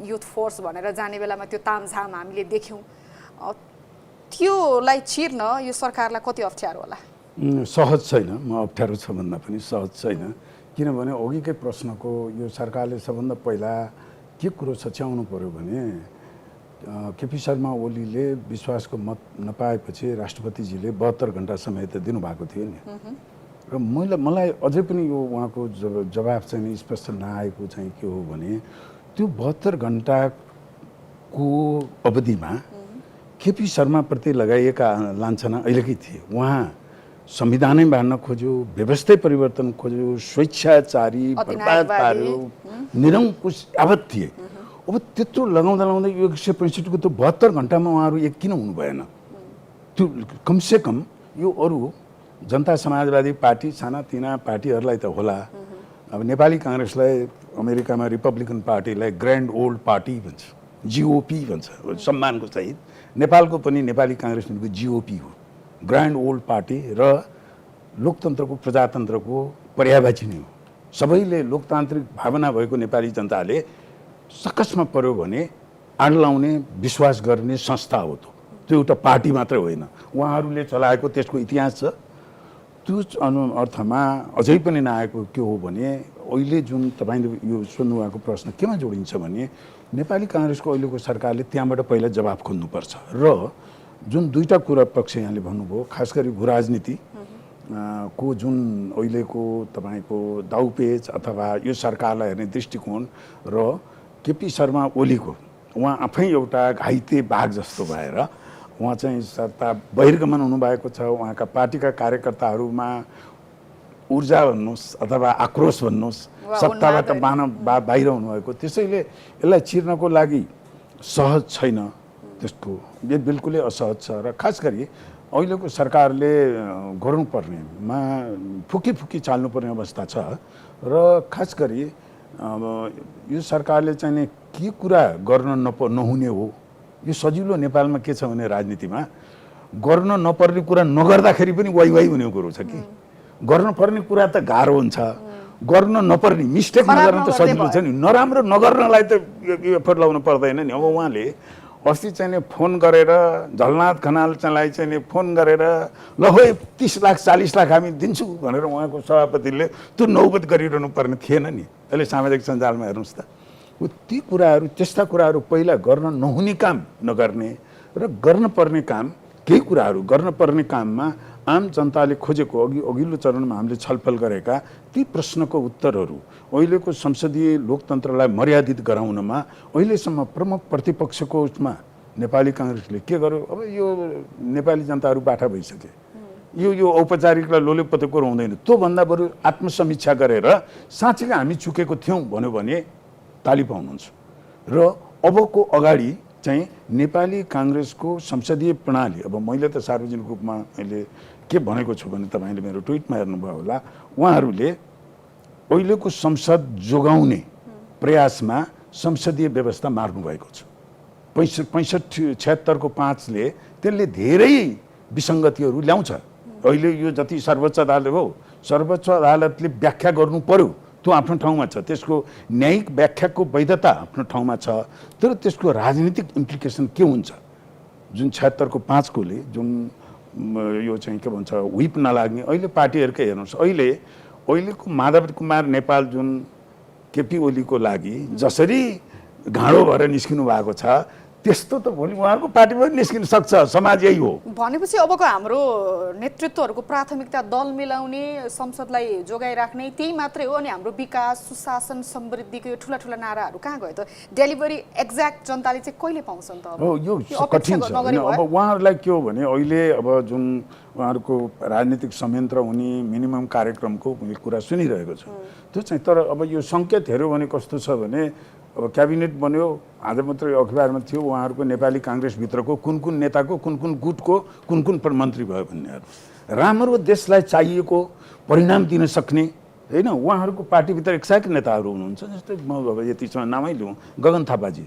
युथ फोर्स भनेर जाने बेलामा त्यो तामझाम हामीले देख्यौँ। त्योलाई चिर्न यो सरकारलाई कति अप्ठ्यारो होला? सहज छैन, म अप्ठ्यारो छ भन्दा पनि सहज छैन। किनभने अघिकै प्रश्नको यो सरकारले सबभन्दा पहिला के कुरो सच्याउनु पर्यो भने केपी शर्मा ओलीले विश्वासको मत नपाएपछि राष्ट्रपतिजीले 72 घण्टा समय त दिनुभएको थियो नि। र मलाई अझै पनि यो उहाँको जवाफ चाहिँ नि स्पष्ट नआएको चाहिँ के हो भने त्यो 72 घण्टाको अवधिमा केपी शर्माप्रति लगाइएका लान्छना अहिलेकै थिए। उहाँ संविधानै बाँड्न खोज्यो, व्यवस्थै परिवर्तन खोज्यो, स्वेच्छाचारी, बर्बाद पार्यो, निरङ्कुश यावत थिए। अब त्यत्रो लगाउँदा लगाउँदै यो 165 को त 72 घण्टामा उहाँहरू एक किन हुनु भएन? त्यो कमसेकम यो अरू जनता समाजवादी पार्टी सानातिना पार्टीहरूलाई त होला, अब नेपाली काङ्ग्रेसलाई अमेरिकामा रिपब्लिकन पार्टीलाई ग्रान्ड ओल्ड पार्टी भन्छ, जिओपी भन्छ सम्मानको सहित। नेपालको पनि नेपाली काङ्ग्रेस भनेको जिओपी हो, ग्रान्ड ओल्ड पार्टी र लोकतन्त्रको प्रजातन्त्रको पर्यायवाची नै हो। सबैले लोकतान्त्रिक भावना भएको नेपाली जनताले सकसमा पर्यो भने आड लाउने विश्वास गर्ने संस्था हो। त्यो एउटा पार्टी मात्रै होइन, उहाँहरूले चलाएको त्यसको इतिहास छ। त्यो अर्थमा अझै पनि नआएको के हो भने अहिले जुन तपाईँले यो सोध्नुभएको प्रश्न केमा जोडिन्छ भने नेपाली काङ्ग्रेसको अहिलेको सरकारले त्यहाँबाट पहिला जवाफ खोज्नुपर्छ र जुन दुईटा कुरा पक्ष यहाँले भन्नुभयो, खास गरी भू राजनीति को जुन अहिलेको तपाईँको दाउपेच अथवा यो सरकारलाई हेर्ने दृष्टिकोण र केपी शर्मा ओलीको उहाँ आफै एउटा घाइते बाघ जस्तो भएर उहाँ चाहिँ सत्ता बहिर्गमन हुनुभएको छ। उहाँका पार्टीका कार्यकर्ताहरूमा ऊर्जा भन्नुहोस् अथवा आक्रोश भन्नुहोस् सत्ताबाट बाहिर हुनुभएको, त्यसैले यसलाई चिर्नको लागि सहज छैन। त्यसको यो बिल्कुलै असहज छ र खास गरी अहिलेको सरकारले गर्नुपर्नेमा फुकी चाल्नुपर्ने अवस्था छ र खास गरी अब यो सरकारले चाहिँ के कुरा गर्न नहुने हो। यो सजिलो नेपालमा के छ भने राजनीतिमा गर्न नपर्ने कुरा नगर्दाखेरि पनि वाइ हुने कुरो छ कि गर्न पर्ने कुरा त गाह्रो हुन्छ, गर्न नपर्ने मिस्टेक नगर्न त सजिलो छ नि, नराम्रो नगर्नलाई त एफर्ट लाउनु पर्दैन नि। अब उहाँले अस्ति चाहिँ फोन गरेर झलनाथ खनाल चाहिँ फोन गरेर ल हो 30 लाख 40 लाख हामी दिन्छु भनेर उहाँको सभापतिले त्यो नौबत गरिरहनु पर्ने थिएन नि। अहिले सामाजिक सञ्जालमा हेर्नुहोस् त, ती कुराहरू त्यस्ता कुराहरू पहिला गर्न नहुने काम नगर्ने र गर्न पर्ने काम केही कुराहरू गर्न पर्ने काममा आम जनताले खोजेको अघिल्लो चरणमा हामीले छलफल गरेका ती प्रश्नको उत्तरहरू अहिलेको संसदीय लोकतन्त्रलाई मर्यादित गराउनमा अहिलेसम्म प्रमुख प्रतिपक्षको उसमा नेपाली काङ्ग्रेसले के गर्यो? अब यो नेपाली जनताहरू बाठा भइसके, यो औपचारिकलाई लोलेपतेको हुँदैन। त्योभन्दा बरु आत्मसमीक्षा गरेर साँच्चै हामी चुकेको थियौँ भन्यो भने ताली पाउनुहुन्छ र अबको अगाडि चाहिँ नेपाली काङ्ग्रेसको संसदीय प्रणाली, अब मैले त सार्वजनिक रूपमा मैले के भनेको छु भने तपाईँले मेरो ट्विटमा हेर्नुभयो होला, उहाँहरूले अहिलेको संसद जोगाउने प्रयासमा संसदीय व्यवस्था मार्नुभएको छ। 65-76 को 5ले त्यसले धेरै विसङ्गतिहरू ल्याउँछ। अहिले यो जति सर्वोच्च अदालत हो, सर्वोच्च अदालतले व्याख्या गर्नु पर्यो, त्यो आफ्नो ठाउँमा छ, त्यसको न्यायिक व्याख्याको वैधता आफ्नो ठाउँमा छ, तर त्यसको राजनीतिक इम्प्लिकेसन के हुन्छ? जुन 76 को 5 कोले जुन यो चाहिँ के भन्छ व्हिप नलाग्ने, अहिले पार्टीहरूकै हेर्नुहोस्, अहिलेको माधव कुमार नेपाल जुन केपी ओलीको लागि जसरी घाँडो भएर निस्किनु भएको छ त्यस्तो त भोलि उहाँहरूको पार्टीमा निस्किन सक्छ। समाज यही हो भनेपछि अबको हाम्रो नेतृत्वहरूको प्राथमिकता दल मिलाउने, संसदलाई जोगाइराख्ने त्यही मात्रै हो अनि हाम्रो विकास सुशासन समृद्धिको यो ठुला नाराहरू कहाँ गयो त? डेलिभरी एक्ज्याक्ट जनताले चाहिँ कहिले पाउँछन् त? अब यो कठिन छ। अब उहाँहरूलाई के हो भने अहिले अब जुन उहाँहरूको राजनीतिक संयन्त्र हुने मिनिमम कार्यक्रमको कुरा सुनिरहेको छ त्यो चाहिँ, तर अब यो सङ्केत हेऱ्यो भने कस्तो छ भने अब क्याबिनेट बन्यो, आज मात्रै अखबारमा थियो उहाँहरूको नेपाली काङ्ग्रेसभित्रको कुन नेताको कुन गुटको कुन मन्त्री भयो भन्नेहरू। राम्रो देशलाई चाहिएको परिणाम दिन सक्ने होइन उहाँहरूको पार्टीभित्र एक्साइट नेताहरू हुनुहुन्छ। जस्तै म अब यतिसँग नामै लिउँ, गगन थापाजी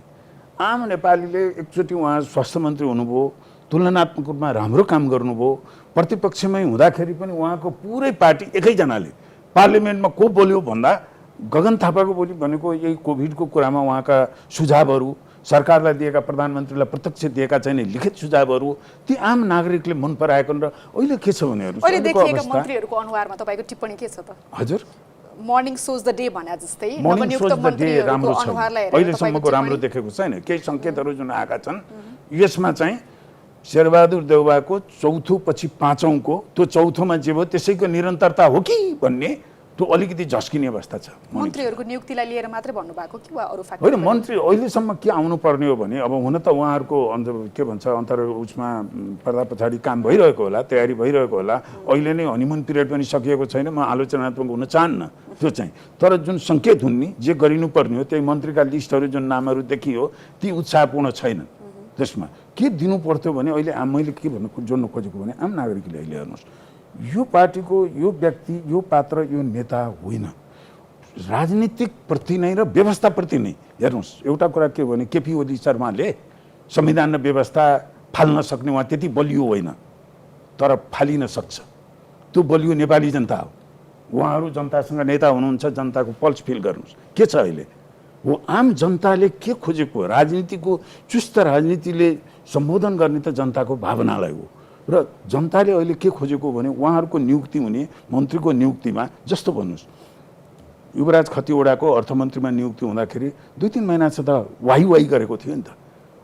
आम नेपालीले एकचोटि उहाँ स्वास्थ्य मन्त्री हुनुभयो, तुलनात्मक रूपमा राम्रो काम गर्नुभयो, प्रतिपक्षमै हुँदाखेरि पनि उहाँको पुरै पार्टी एकैजनाले पार्लिमेन्टमा को बोल्यो भन्दा गगन थापाको बोली भनेको यही कोभिडको कुरामा उहाँका सुझावहरू, सरकारलाई दिएका प्रधानमन्त्रीलाई प्रत्यक्ष दिएका चाहिँ लिखित सुझावहरू ती आम नागरिकले मन पराएको र अहिले के छ भनेहरू अहिले देखिएका मन्त्रीहरूको अनुहारमा तपाईँको टिप्पणी के छ त? हजुर, मर्निङ सोज द डे भने जस्तै मर्निङ सोज द डे राम्रो छ, अहिलेसम्मको राम्रो देखेको छैन। केही सङ्केतहरू जुन आएका छन् यसमा चाहिँ शेरबहादुर देउवाको चौथो पछि पाँचौँको त्यो चौथोमा जे भयो त्यसैको निरन्तरता हो कि भन्ने त्यो अलिकति झस्किने अवस्था छ। मन्त्रीहरूको नियुक्तिलाई लिएर मात्रै भन्नुभएको कि वा अरू फ्याक्टर? होइन, मन्त्री अहिलेसम्म के आउनुपर्ने हो भने अब हुन त उहाँहरूको के भन्छ उसमा पर्दा पछाडि काम भइरहेको होला, तयारी भइरहेको होला। अहिले नै हनीमुन पिरियड पनि सकिएको छैन, म आलोचनात्मक हुन चाहन्न त्यो चाहिँ। तर जुन सङ्केत हुन् नि, जे गरिनुपर्ने हो त्यही मन्त्रीका लिस्टहरू जुन नामहरू देखियो ती उत्साहपूर्ण छैनन्। त्यसमा के दिनु पर्थ्यो भने अहिले मैले के भन्नु जोड्नु खोजेको भने आम नागरिकले अहिले हेर्नुहोस्, यो पार्टीको यो व्यक्ति, यो पात्र, यो नेता होइन, राजनीतिक प्रति नै र व्यवस्थाप्रति नै। हेर्नुहोस्, एउटा कुरा के हो भने केपी ओली शर्माले संविधान र व्यवस्था फाल्न सक्ने उहाँ त्यति बलियो होइन, तर फालिन सक्छ। त्यो बलियो नेपाली जनता हो। उहाँहरू जनतासँग नेता हुनुहुन्छ, जनताको पल्स फिल गर्नुहोस् के छ अहिले। हो आम जनताले के खोजेको, राजनीतिको चुस्त राजनीतिले सम्बोधन गर्ने त जनताको भावनालाई हो। र जनताले अहिले के खोजेको भने उहाँहरूको नियुक्ति हुने मन्त्रीको नियुक्तिमा जस्तो भन्नुहोस्, युवराज खतिवडाको अर्थमन्त्रीमा नियुक्ति हुँदाखेरि 2-3 महिना छ त वाही गरेको थियो नि त।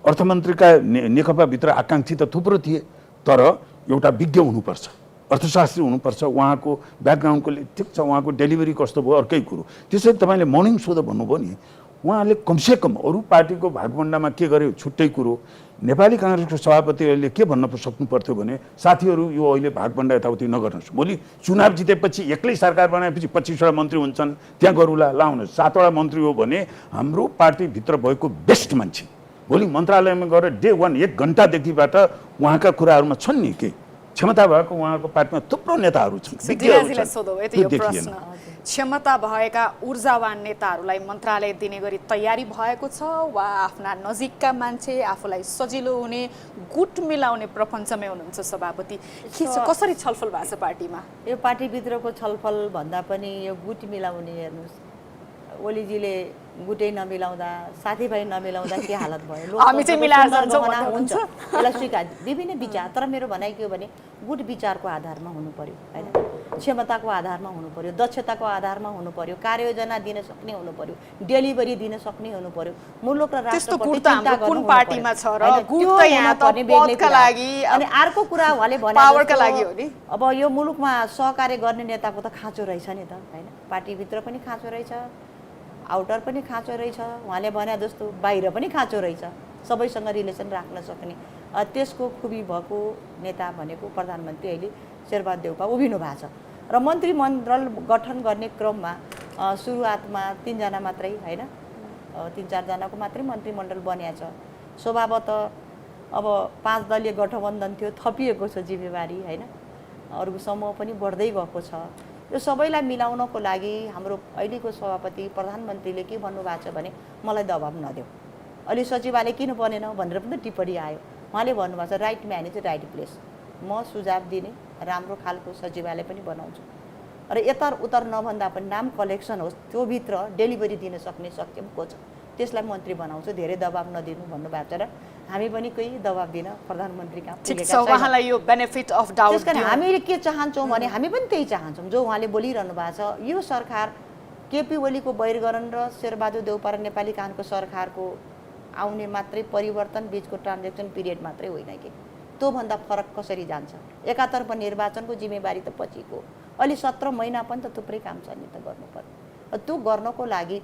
अर्थमन्त्रीका नेकपाभित्र आकाङ्क्षी त थुप्रो थिए, तर एउटा विज्ञ हुनुपर्छ, अर्थशास्त्री हुनुपर्छ, उहाँको ब्याकग्राउन्डको ठिक छ, उहाँको डेलिभरी कस्तो भयो अर्कै कुरो। त्यसैले तपाईँले मर्निङ सो त भन्नुभयो नि, उहाँले कमसेकम अरू पार्टीको भागभण्डामा के गर्यो छुट्टै कुरो। नेपाली काङ्ग्रेसको सभापतिहरूले के भन्न सक्नु पर्थ्यो भने साथीहरू यो अहिले भागभण्डा यताउति नगर्नुहोस्, भोलि चुनाव जितेपछि एक्लै सरकार बनाएपछि 25वटा मन्त्री हुन्छन्, त्यहाँ गरौँला, लाउनुहोस्। 7वटा मन्त्री हो भने हाम्रो पार्टीभित्र भएको बेस्ट मान्छे भोलि मन्त्रालयमा गएर डे 1 1 घन्टादेखिबाट उहाँका कुराहरूमा छन् नि के क्षमता भएको उहाँको पार्टीमा थुप्रो नेताहरू छन्। क्षमता भएका ऊर्जावान नेताहरूलाई मन्त्रालय दिने गरी तयारी भएको छ वा आफ्ना नजिकका मान्छे, आफूलाई सजिलो हुने गुट मिलाउने प्रपञ्चमै हुनुहुन्छ सभापति? कसरी छलफल भएको छ पार्टीमा? यो पार्टीभित्रको छलफल भन्दा पनि यो गुट मिलाउने हेर्नुहोस्, ओलीजीले गुटै नमिलाउँदा, साथीभाइ नमिलाउँदा के हालत भयो। हामी चाहिँ मिलाएर जान्छौँ हुन्छ, यसलाई स्वीकार विभिन्न विचार, तर मेरो भनाइ के हो भने गुट विचारको आधारमा हुनु पर्यो हैन, क्षमताको आधारमा हुनु पर्यो, दक्षताको आधारमा हुनु पर्यो, कार्ययोजना दिन सक्ने हुनु पर्यो, डेलिभरी दिन सक्ने हुनु पर्यो। मुलुक र राष्ट्रप्रति चिन्ता गर्नु पार्टीमा छ र गुट त यहाँ त पदका लागि अनि अर्को कुरा उहाँले भने पावरका लागि हो नि। अब यो मुलुकमा सहकार्य गर्ने नेताको त खाँचो रहेछ नि त हैन, पार्टीभित्र पनि खाँचो रहेछ, आउटर पनि खाँचो रहेछ, उहाँले भने जस्तो बाहिर पनि खाँचो रहेछ, सबैसँग रिलेसन राख्न सक्ने त्यसको खुबी भएको नेता भनेको प्रधानमन्त्री अहिले शेरबहादुर देउपा उभिनु भएको छ। र मन्त्रीमण्डल गठन गर्ने क्रममा सुरुवातमा 3 जना मात्रै हैन, 3-4 जनाको मात्रै मन्त्रीमण्डल बनिएको छ। स्वभावतः अब 5 दलीय गठबन्धन थियो, थपिएको छ जिम्मेवारी हैन, अरूको समूह पनि बढ्दै गएको छ। यो सबैलाई मिलाउनको लागि हाम्रो अहिलेको सभापति प्रधानमन्त्रीले के भन्नुभएको छ भने मलाई दबाब नदेऊ, अलि सचिवालय किन बनेन भनेर पनि टिप्पणी आयो। उहाँले भन्नुभएको छ right man is right place, म सुझाव दिने राम्रो खालको सचिवालय पनि बनाउँछु र यतार उतार नभन्दा पनि नाम कलेक्सन होस्, त्योभित्र डेलिभरी दिन सक्ने सक्षम को छ त्यसलाई मन्त्री बनाउँछु, धेरै दबाब नदिनु भन्नुभएको छ। र हामी पनि कोही दबाब दिन प्रधानमन्त्री कहाँ पुगेका छैनौँ। उहाँलाई यो बेनिफिट अफ डाउट त्यसकारण हामीले के चाहन्छौँ भने हामी पनि त्यही चाहन्छौँ जो उहाँले बोलिरहनु भएको छ। यो सरकार केपी ओलीको बहिर्गमन र शेरबहादुर देउपा र नेपाली काङ्ग्रेसको सरकारको आउने मात्रै परिवर्तन बिचको ट्रान्जेक्सन पिरियड मात्रै होइन कि त्योभन्दा फरक कसरी जान्छ। एकातर्फ निर्वाचनको जिम्मेवारी त पछिको, अलि 17 महिना पनि त थुप्रै काम छ नि त गर्नुपर्ने। त्यो गर्नको लागि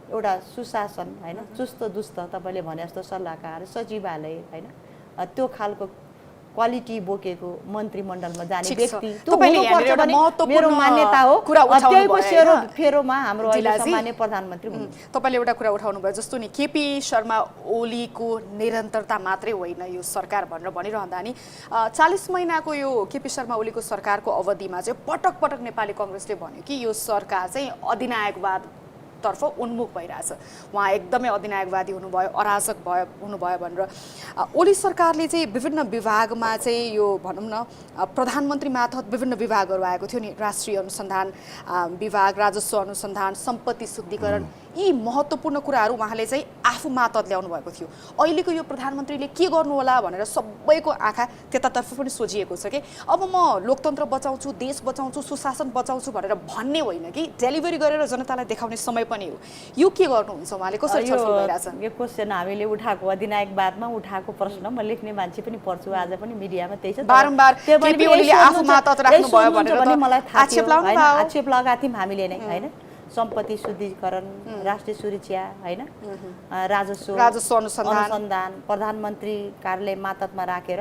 एउटा सुशासन हैन, चुस्त दुस्त तपाईले भने जस्तो सल्लाहकार सचिवालय हैन, त्यो खालको क्वालिटी बोकेको मन्त्रीमण्डलमा जाने व्यक्ति त्यो हुनुपर्छ भने मेरो मान्यता हो। त्यहीको फेरोमा हाम्रो अहिले सामान्य प्रधानमन्त्री हुनु। तपाईले एउटा कुरा उठाउनु भयो जस्तो नि केपी शर्मा ओलीको निरन्तरता मात्रै होइन यो सरकार भनेर भनिरहँदा नि 40 महिनाको यो केपी शर्मा ओलीको सरकारको अवधिमा चाहिँ पटक पटक नेपाली कांग्रेसले भन्यो कि यो सरकार चाहिँ अधिनायकवाद तर्फ उन्मुख भइरहेछ, उहाँ एकदमै अधिनायकवादी हुनुभयो, अराजक हुनुभयो भनेर ओली सरकारले चाहिँ विभिन्न विभागमा चाहिँ यो भनौँ न प्रधानमन्त्री मार्फत विभिन्न विभागहरू आएको थियो नि, राष्ट्रिय अनुसन्धान विभाग, राजस्व अनुसन्धान, सम्पत्ति शुद्धिकरण, यी महत्त्वपूर्ण कुराहरू उहाँले चाहिँ आफू मातहत ल्याउनु भएको थियो। अहिलेको यो प्रधानमन्त्रीले के गर्नु होला भनेर सबैको आँखा त्यतातर्फ पनि सोझिएको छ कि अब म लोकतन्त्र बचाउँछु, देश बचाउँछु, सुशासन बचाउँछु भनेर भन्ने होइन कि डेलिभरी गरेर जनतालाई देखाउने समय पनि हो। यो के गर्नुहुन्छ उहाँले, कसरी छलफल भइरहेछ? यो क्वेसन हामीले उठाएको अधिनायकवादमा उठाएको प्रश्न म लेख्ने मान्छे पनि पढ्छु, आज पनि मिडियामा त्यही छ। बारम्बार केपी ओलीले आफू मातहत राख्नु भयो भनेर त मलाई थाहा आक्षेप थियो लाउनु हैन, भयो। आक्षेप लगाएको थियौँ हामीले नै हैन। सम्पत्ति शुद्धिकरण, राष्ट्रिय सुरक्षा हैन, राजस्व अनुसन्धान, प्रधानमन्त्री कार्यालय मातहतमा राखेर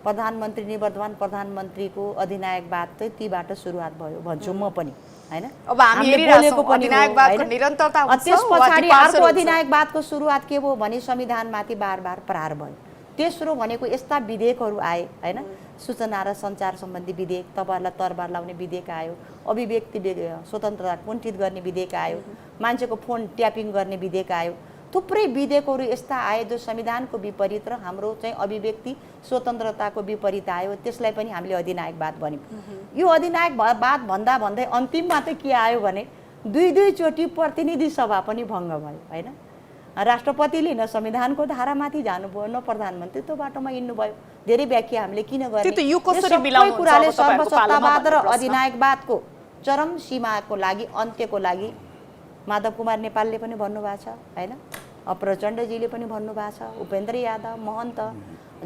प्रधानमन्त्री निवर्तमान प्रधानमन्त्रीको अधिनायकवाद चाहिँ तीबाट सुरुवात भयो भन्छु म पनि हैन। अब हामी हेरिरहेछौँ अधिनायकवादको निरन्तरता हुन्छ। त्यसपछि अर्को अधिनायकवादको सुरुवात के भयो भने संविधानमाथि बार प्रहार भयो। तेस्रो भनेको यस्ता विधेयकहरू आए हैन, सूचना र सञ्चार सम्बन्धी विधेयक, तपाईँहरूलाई तरबार लाउने विधेयक आयो, अभिव्यक्ति स्वतन्त्रता कुण्ठित गर्ने विधेयक आयो, मान्छेको फोन ट्यापिङ गर्ने विधेयक आयो। थुप्रै विधेयकहरू यस्ता आए जो संविधानको विपरीत र हाम्रो चाहिँ अभिव्यक्ति स्वतन्त्रताको विपरीत आयो। त्यसलाई पनि हामीले अधिनायकवाद भन्यौँ। यो अधिनायकवाद भन्दा भन्दै अन्तिममा चाहिँ के आयो भने दुई चोटि प्रतिनिधि सभा पनि भङ्ग भयो हैन। राष्ट्रपतिले न संविधानको धारामाथि जानुभयो, न प्रधानमन्त्री त्यो बाटोमा हिँड्नुभयो। धेरै व्याख्या हामीले किन गर्ने, सबै कुराले सर्वसत्तावाद र अधिनायकवादको चरम सीमाको लागि, अन्त्यको लागि माधव कुमार नेपालले पनि भन्नुभएको छ हैन, प्रचण्डजीले पनि भन्नुभएको छ, उपेन्द्र यादव, महन्त,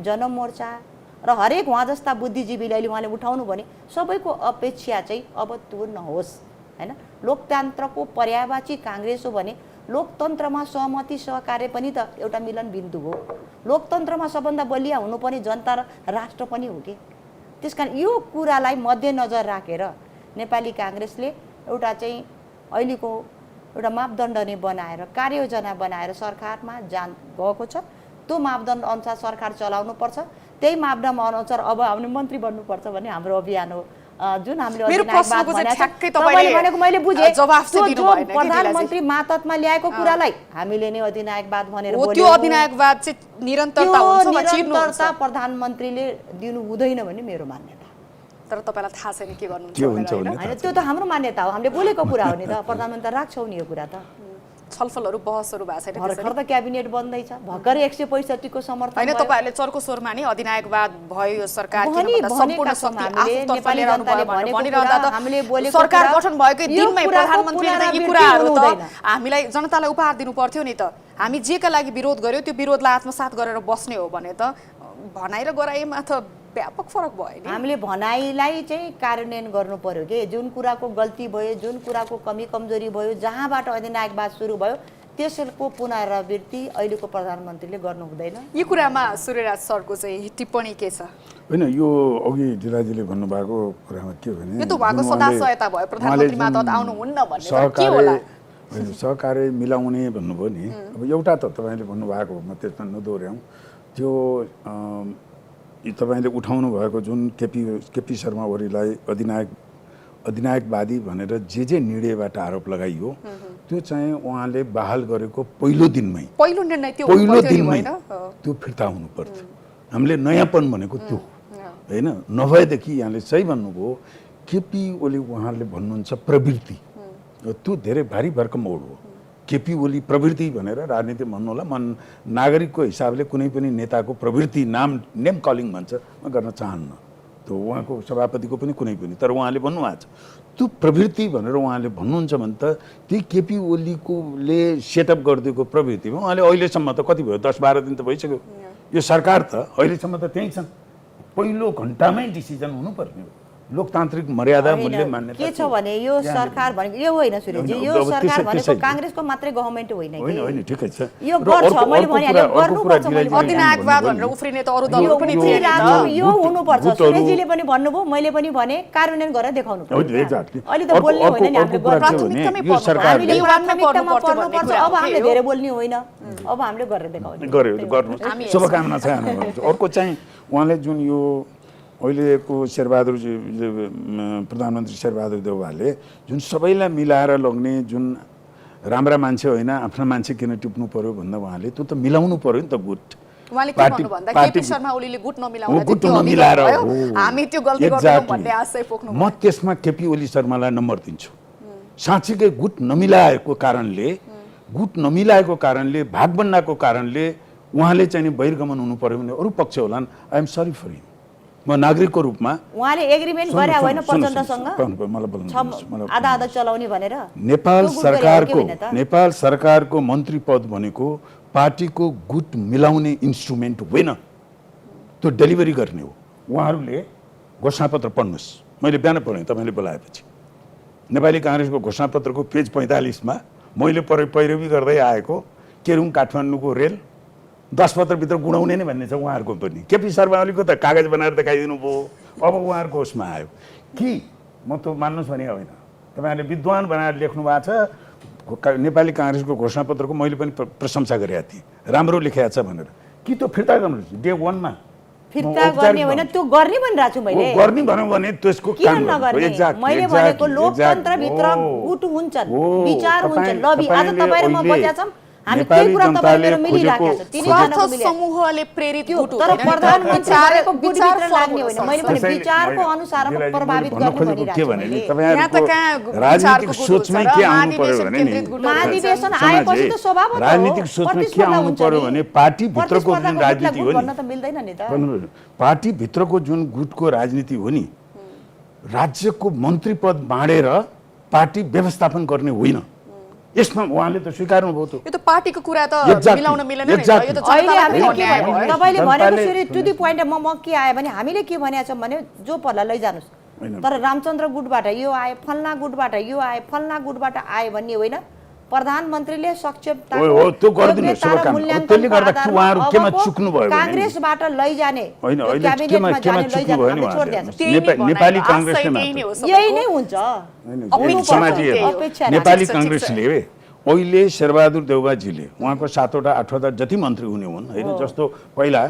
जनमोर्चा र हरेक उहाँ जस्ता बुद्धिजीवीले अहिले उहाँले उठाउनु भने सबैको अपेक्षा चाहिँ अब त्यो नहोस् हैन। लोकतन्त्रको पर्यायवाची काङ्ग्रेस हो भने लोकतन्त्रमा सहमति सहकार्य पनि त एउटा मिलन बिन्दु हो। लोकतन्त्रमा सबभन्दा बलिया हुनुपर्ने जनता र राष्ट्र पनि हो कि। त्यसकारण यो कुरालाई मध्यनजर राखेर नेपाली काङ्ग्रेसले एउटा चाहिँ अहिलेको एउटा मापदण्ड नै बनाएर, कार्ययोजना बनाएर सरकारमा गएको छ। त्यो मापदण्ड अनुसार सरकार चलाउनुपर्छ। त्यही मापदण्ड अनुसार अब हामीले मन्त्री बन्नुपर्छ भन्ने हाम्रो अभियान हो। जुन हामीले मैले बुझेँ प्रधानमन्त्री मातहतमा ल्याएको कुरालाई हामीले नै अधिनायकवाद भनेर बोल्यौँ। त्यो अधिनायकवाद चाहिँ निरन्तरता हुन्छ वा चिर्नु हुन्छ? निरन्तरता प्रधानमन्त्रीले दिनु हुँदैन भन्ने मेरो मान्यता। तर तपाईलाई थाहा छैन के गर्नुहुन्छ हैन। त्यो त हाम्रो मान्यता हो, हामीले बोलेको कुरा हो नि त। प्रधानमन्त्री राख्छौ नि यो कुरा त। छलफलहरू बहसहरू भएको छैन? भर्खर त क्याबिनेट बन्दैछ, भर्खरै 165 को समर्थन हैन। तपाईहरुले चर्को स्वरमा नि अधिनायकवाद भयो यो सरकार किन भन्दा सम्पूर्ण शक्ति आफू तर्फ लिएर आउनु भयो भनेर भनिरहँदा त हामीले बोलेको सरकार गठन भएकै दिनमै प्रधानमन्त्रीले त यी कुराहरू त हामीलाई जनतालाई उपहार दिनु पर्थ्यो नि त। हामी जेका लागि विरोध गर्यो त्यो विरोधलाई आत्मसात गरेर बस्ने हो भने त भनाइ र गराइमा त व्यापक फरक भयो नि। हामीले भनाइलाई चाहिँ कार्यान्वयन गर्नु पर्यो के। जुन कुराको गल्ती भयो, जुन कुराको कमी कमजोरी भयो, जहाँबाट अधिनायकवाद सुरु भयो त्यसको पुनरावृत्ति अहिलेको प्रधानमन्त्रीले गर्नु हुँदैन। यो कुरामा सूर्यराज सरको चाहिँ टिप्पणी के छ? होइन, यो अघि डिलाजीले भन्नुभएको कुरामा के भने यो त उहाँको सदा सहायता भयो, प्रधानमन्त्री मातहत आउनुहुन्न भन्ने के होला? सहकार्य मिलाउने भन्नुभयो नि। अब एउटा त तपाईँले भन्नुभएको म त्यसमा नदोहोऱ्याउँ, त्यो तपाईँले उठाउनु भएको जुन केपी शर्मा ओलीलाई अधिनायकवादी भनेर जे निर्णयबाट आरोप लगाइयो त्यो चाहिँ उहाँले बहाल गरेको पहिलो दिनमै त्यो फिर्ता हुनु पर्थ्यो। हामीले नयाँपन भनेको त्यो होइन। नभएदेखि यहाँले सही भन्नुभयो, केपी ओली उहाँले भन्नुहुन्छ प्रवृत्ति, त्यो धेरै भारी भरकम मोड हो। केपी ओली प्रवृत्ति भनेर राजनीति भन्नु होला, म नागरिकको हिसाबले कुनै पनि नेताको प्रवृत्ति नेम कलिङ भन्छ म गर्न चाहन्न। त्यो उहाँको सभापतिको पनि कुनै पनि, तर उहाँले भन्नुभएको छ त्यो प्रवृत्ति भनेर उहाँले भन्नुहुन्छ भने त त्यही केपी ओलीकोले सेटअप गरिदिएको प्रवृत्तिमा उहाँले अहिलेसम्म त कति भयो, 10-12 दिन त भइसक्यो। यो सरकार त अहिलेसम्म त त्यहीँ छन्। पहिलो घन्टामै डिसिजन हुनुपर्ने हो। लोकतान्त्रिक मर्यादा मूल्य मान्यता के छ भने यो सरकार भनेको यो होइन सुरेशजी, यो सरकार भनेको काङ्ग्रेसको मात्रै गभर्नमेन्ट होइन कि। होइन ठिकै छ, यो गर्छ, मैले भनिहालेँ गर्नुपर्छ। अधिनायकवाद भनेर उफ्रिने त अरु दलहरु पनि थिए नि। यो हुनुपर्छ। सुरेशजीले पनि भन्नुभयो, मैले पनि भने कार्यान्वयन गरेर देखाउनु पर्छ। अहिले त बोल्ने होइन नि, हामीले प्राथमिकतामै पर्नुपर्छ। अब हामीले धेरै बोल्ने होइन, अब हामीले गरेर देखाउने। गर्नु शुभकामना छ। अर्को चाहिँ उहाँले जुन यो अहिलेको प्रधानमन्त्री शेरबहादुर देउवाले जुन सबैलाई मिलाएर लग्ने, जुन राम्रा मान्छे होइन आफ्ना मान्छे किन टिप्नु पर्यो भन्दा उहाँले त्यो त मिलाउनु पर्यो नि त गुट। उहाँले के भन्नु भन्दा केपी शर्मा ओलीले गुट नमिलाउँदा त्यो नमिलाएर हामी त्यो गल्ती गर्दैनौँ भन्ने आशय पोख्नु। म त्यसमा केपी ओली शर्मालाई नम्बर दिन्छु। साँच्चीकै गुट नमिलाएको कारणले भागबन्डाको कारणले उहाँले चाहिँ बहिर्गमन हुनु पर्यो भने अरू पक्ष होलान्। I am sorry for him. म नागरिकको रूपमा उहाँले एग्रिमेन्ट गरे होइन प्रचण्डसँग आधा आधा चलाउने भनेर नेपाल सरकारको मन्त्री पद भनेको पार्टीको गुट मिलाउने इन्स्ट्रुमेन्ट होइन, त्यो डेलिभरी गर्ने हो। उहाँहरूले घोषणापत्र पढ्नुहोस्, मैले बिहान पढेँ तपाईँले बोलाएपछि। नेपाली काङ्ग्रेसको घोषणापत्रको पेज 45मा मैले पैरवी गर्दै आएको केरुङ काठमाडौँको रेल 10 पत्रभित्र गुणाउने नै भन्ने छ उहाँहरूको पनि। केपी शर्मा ओलीको त कागज बनाएर देखाइदिनु भयो, अब उहाँहरूको उसमा आयो कि म त मान्नुहोस् भने होइन, तपाईँहरूले विद्वान बनाएर लेख्नु भएको छ। नेपाली काङ्ग्रेसको घोषणापत्रको मैले पनि प्रशंसा गरेका थिएँ, राम्रो लेखेको छ भनेर। कि त्यो फिर्ता गर्नुहोस् डे 1 मा फिर्ता गर्ने होइन, त्यो गर्ने भनिरहेको छु मैले। गर्ने भनौँ भने त्यसको किन नगर्ने? मैले भनेको लोकतन्त्रभित्र गुट हुन्छन्, विचार हुन्छन्, लबी। आज तपाईँ र म बजा छौँ, हामी केही कुरा तपाईँ मेरो मिलिराखेको छ, तिनीजनाको समूहले प्रेरित गुट तर प्रधानमन्त्रीको गुटभित्र लाग्ने होइन। मैले भने विचारको अनुसार प्रभावित गर्ने भनिरहेको छु। राजनीतिक सोचमै के आउनु पर्यो भने नि, महाधिवेशन आएपछि त स्वभाव हो। राजनीतिक सोचमा के आउनु पर्यो भने पार्टी भित्रको जुन राजनीति हो भन्न त मिल्दैन नि त। पार्टी भित्रको जुन गुटको राजनीति हो नि, राज्यको मन्त्री पद बाँडेर पार्टी व्यवस्थापन गर्ने होइन। यसमा उहाँले त स्वीकार्नु भयो। यो त पार्टीको कुरा त मिलाउन मिलेन नि त। यो त तपाईले भनेको फेरि टु दी पोइन्ट म के आयो भने हामीले के भनेका छौँ भने जो पर्ला लैजानुस्, तर रामचन्द्र गुटबाट यो आए, फल्ना गुटबाट यो आए, फल्ना गुटबाट आए भन्ने होइन। प्रधानमन्त्रीले काङ्ग्रेसबाट लैजाने नेपाली काङ्ग्रेसले यही नै हुन्छ। नेपाली काङ्ग्रेसले अहिले शेरबहादुर देउवाजीले उहाँको 7वटा 8वटा जति मन्त्री हुने हुन् होइन, जस्तो पहिला